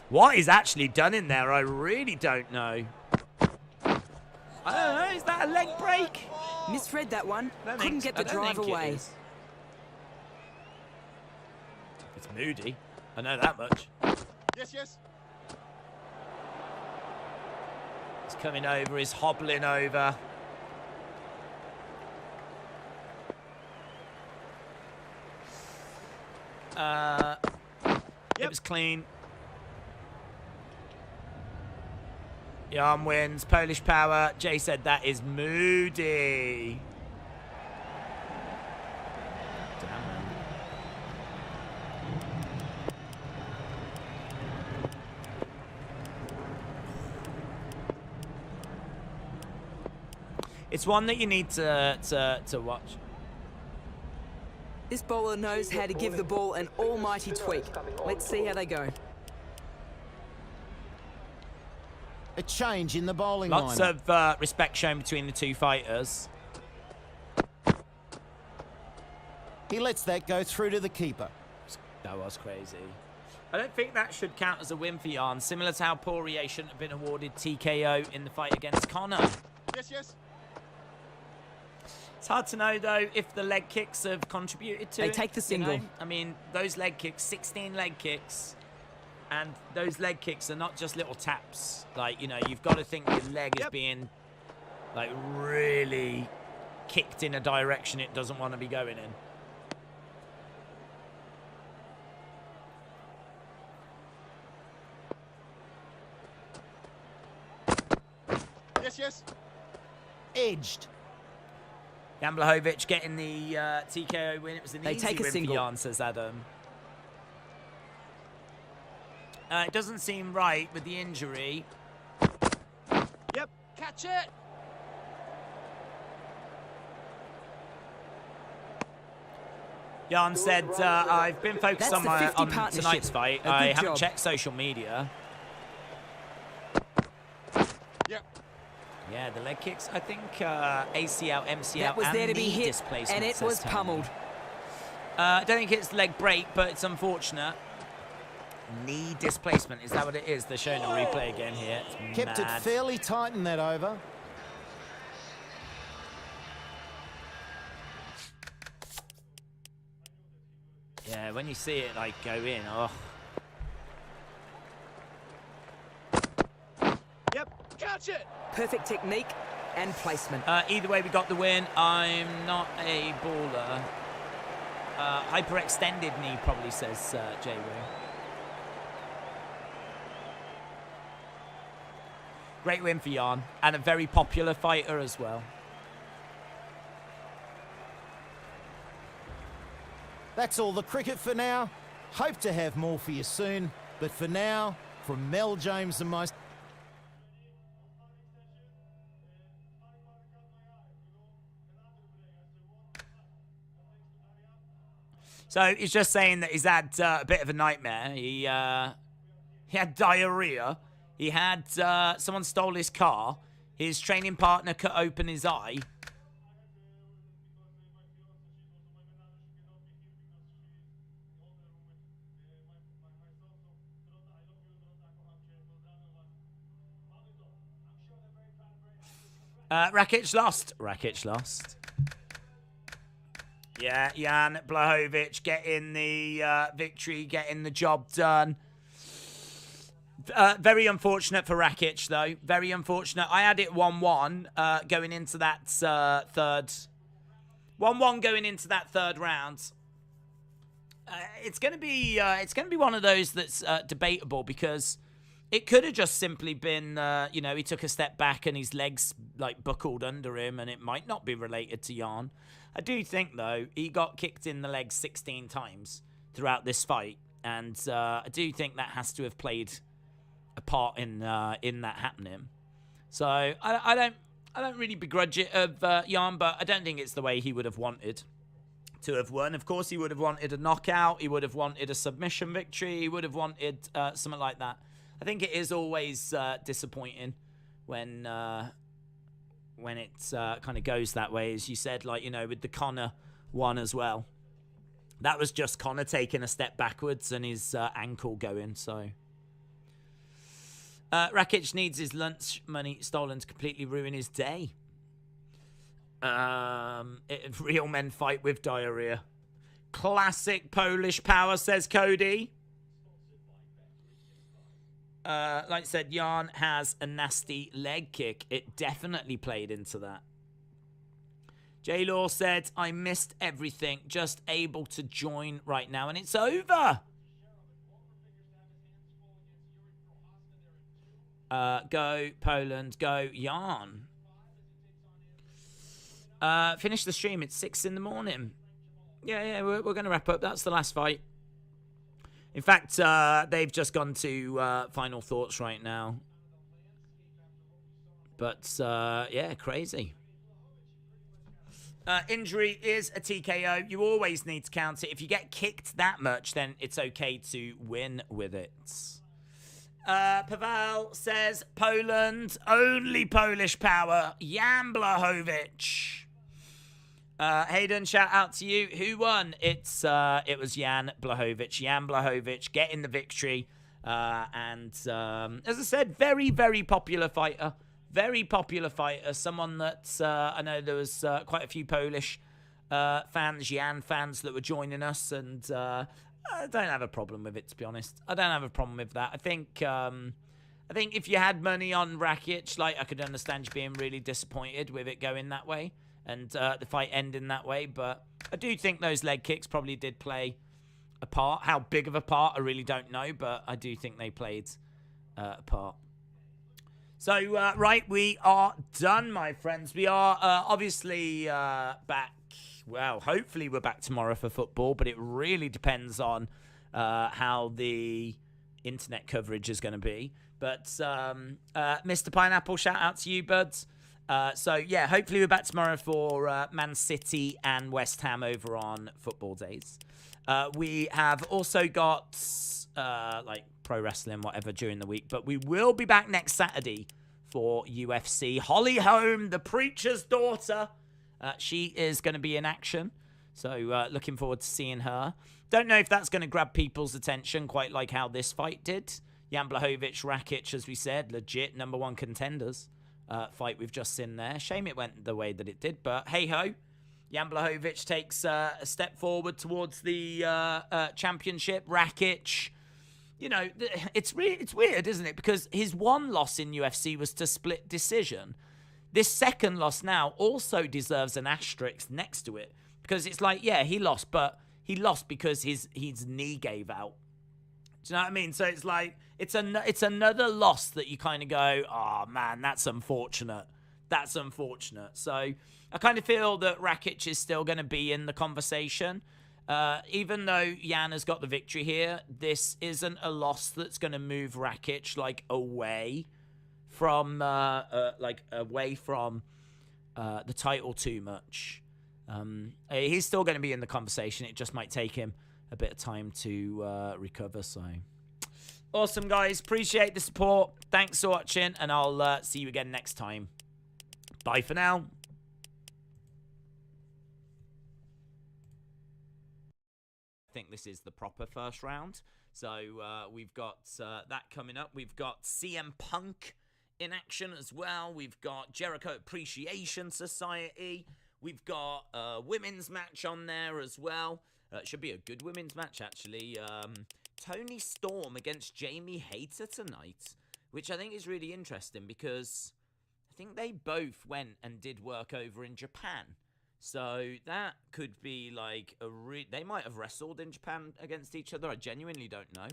What is actually done in there, I really don't know. I don't know, is that a leg break? Misread that one. I don't Couldn't think- get the I don't drive think it away. is. It's moody. I know that much. Yes, yes. He's coming over, he's hobbling over. It was clean. Jan wins. Polish power. Jay said that is moody. Damn, man. It's one that you need to watch. This bowler knows how to give the ball an almighty tweak. Let's see how they go. A change in the bowling Lots lineup. of respect shown between the two fighters. He lets that go through to the keeper. That was crazy. I don't think that should count as a win for Jan, similar to how Poirier shouldn't have been awarded TKO in the fight against Conor. Yes, yes. It's hard to know, though, if the leg kicks have contributed to They it. take the you know? single. I mean, those leg kicks, 16 leg kicks, and those leg kicks are not just little taps. Like, you know, you've got to think your leg is being, like, really kicked in a direction it doesn't want to be going in. Yes, yes. Edged. Jan Blachowicz getting the TKO win. It was an They easy take a win single. for Jan, says Adam. It doesn't seem right with the injury. Yep. Catch it. Jan said, I've been focused That's on the 50 on partnership. tonight's fight. A good I haven't job. checked social media. Yep. Yeah, the leg kicks, I think ACL, MCL, That was and there to be knee hit, displacement, and it says was Tony. pummeled. I don't think it's leg break, but it's unfortunate. Knee displacement, is that what it is? They're showing a replay again here. It's Kept mad. it fairly tight in that over. Yeah, when you see it like go in, oh. Yep. Catch it. Perfect technique and placement. Either way, we got the win. I'm not a baller. Hyperextended knee, probably, says J-Ray. Great win for Jan, and a very popular fighter as well. That's all the cricket for now. Hope to have more for you soon. But for now, from Mel James and myself. So he's just saying that he's had a bit of a nightmare. He had diarrhea. He had someone stole his car. His training partner cut open his eye. Rakic lost. Rakic lost. Yeah, Jan Blachowicz getting the victory, getting the job done. Very unfortunate for Rakic, though. Very unfortunate. I had it 1-1 going into that third 1-1 going into that third round. It's going to be one of those that's debatable, because it could have just simply been, you know, he took a step back and his legs like buckled under him, and it might not be related to Jan. I do think, though, he got kicked in the legs 16 times throughout this fight, and I do think that has to have played a part in that happening. So I don't really begrudge it of Jan, but I don't think it's the way he would have wanted to have won. Of course, he would have wanted a knockout. He would have wanted a submission victory. He would have wanted something like that. I think it is always disappointing when it kind of goes that way, as you said, like, you know, with the Conor one as well. That was just Conor taking a step backwards and his ankle going, so... Rakic needs his lunch money stolen to completely ruin his day. Real men fight with diarrhea. Classic Polish power, says Cody. Like I said, Jan has a nasty leg kick. It definitely played into that. J-Law said, I missed everything. Just able to join right now, and it's over. Go Poland, go Jan. Finish the stream at 6 in the morning. Yeah, we're going to wrap up. That's the last fight. In fact, they've just gone to final thoughts right now. But, yeah, crazy. Injury is a TKO. You always need to count it. If you get kicked that much, then it's okay to win with it. Pavel says, Poland, only Polish power, Jan Blachowicz. Hayden, shout out to you. Who won? It was Jan Blachowicz. Jan Blachowicz getting the victory. And as I said, very, very popular fighter. Very popular fighter. Someone that I know there was quite a few Polish fans, Jan fans, that were joining us, and I don't have a problem with it, to be honest. I don't have a problem with that. I think if you had money on Rakic, like, I could understand you being really disappointed with it going that way and the fight ending that way. But I do think those leg kicks probably did play a part. How big of a part, I really don't know, but I do think they played a part. So, right, we are done, my friends. We are obviously back. Well, hopefully we're back tomorrow for football, but it really depends on how the internet coverage is going to be. But Mr. Pineapple, shout out to you, buds. So, yeah, hopefully we're back tomorrow for Man City and West Ham over on Football Days. We have also got, like, pro wrestling, whatever, during the week. But we will be back next Saturday for UFC. Holly Holm, the preacher's daughter. She is going to be in action, so looking forward to seeing her. Don't know if that's going to grab people's attention quite like how this fight did. Jan Blachowicz, Rakic, as we said, legit #1 contenders fight we've just seen there. Shame it went the way that it did, but hey-ho. Jan Blachowicz takes a step forward towards the championship. Rakic, you know, it's weird, isn't it? Because his one loss in UFC was to split decision. This second loss now also deserves an asterisk next to it, because it's like, yeah, he lost, but he lost because his knee gave out. Do you know what I mean? So it's like, it's another loss that you kind of go, oh man, that's unfortunate. That's unfortunate. So I kind of feel that Rakic is still going to be in the conversation. Even though Jan has got the victory here, this isn't a loss that's going to move Rakic like away from the title too much. He's still going to be in the conversation. It just might take him a bit of time to recover. So awesome, guys. Appreciate the support. Thanks for watching, and I'll see you again next time. Bye for now. I think this is the proper first round. So we've got that coming up. We've got CM Punk in action as well. We've got Jericho Appreciation Society. We've got a women's match on there as well. It should be a good women's match, actually. Tony Storm against Jamie Hayter tonight, which I think is really interesting because I think they both went and did work over in Japan. So that could be like they might have wrestled in Japan against each other. I genuinely don't know.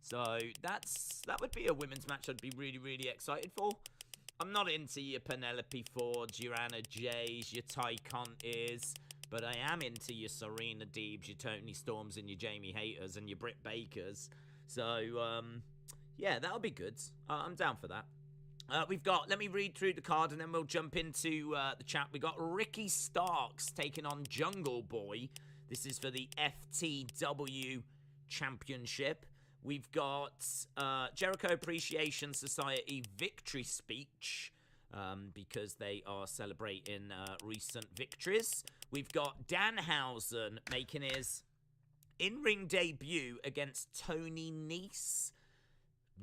So that would be a women's match I'd be really, really excited for. I'm not into your Penelope Fords, your Anna Jays, your Ty Contis, but I am into your Serena Deebs, your Tony Storms, and your Jamie Haters, and your Britt Bakers. So, yeah, that'll be good. I'm down for that. We've got, let me read through the card, and then we'll jump into the chat. We got Ricky Starks taking on Jungle Boy. This is for the FTW Championship. We've got Jericho Appreciation Society Victory Speech, because they are celebrating recent victories. We've got Danhausen making his in-ring debut against Tony Nese.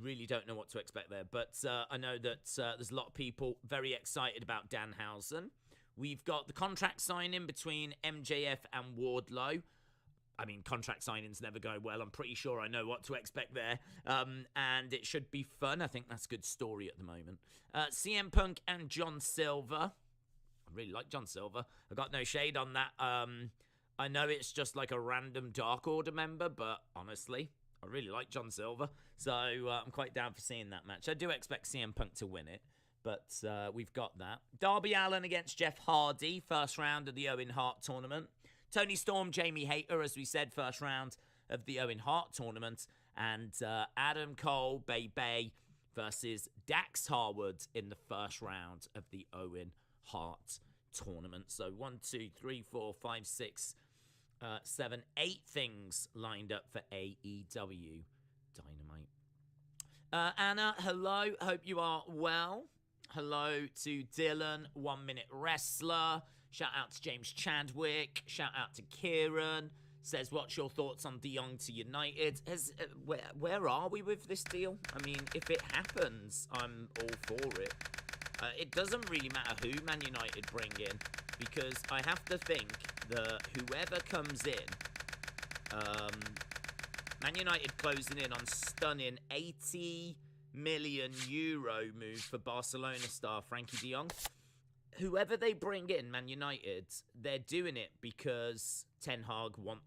Really don't know what to expect there, but I know that there's a lot of people very excited about Danhausen. We've got the contract signing between MJF and Wardlow. I mean, contract signings never go well. I'm pretty sure I know what to expect there. And it should be fun. I think that's a good story at the moment. CM Punk and John Silver. I really like John Silver. I got no shade on that. I know it's just like a random Dark Order member, but honestly, I really like John Silver. So I'm quite down for seeing that match. I do expect CM Punk to win it, but we've got that. Darby Allin against Jeff Hardy, first round of the Owen Hart Tournament. Tony Storm, Jamie Hayter, as we said, first round of the Owen Hart Tournament. And Adam Cole, Bay versus Dax Harwood in the first round of the Owen Hart Tournament. So 1, 2, 3, 4, 5, 6, 7, 8 things lined up for AEW Dynamite. Anna, hello. Hope you are well. Hello to Dylan, 1 Minute Wrestler. Shout out to James Chadwick. Shout out to Kieran. Says, what's your thoughts on De Jong to United? Where are we with this deal? I mean, if it happens, I'm all for it. It doesn't really matter who Man United bring in, because I have to think that whoever comes in, Man United closing in on stunning 80 million euro move for Barcelona star Frankie de Jong. Whoever they bring in, Man United, they're doing it because Ten Hag wants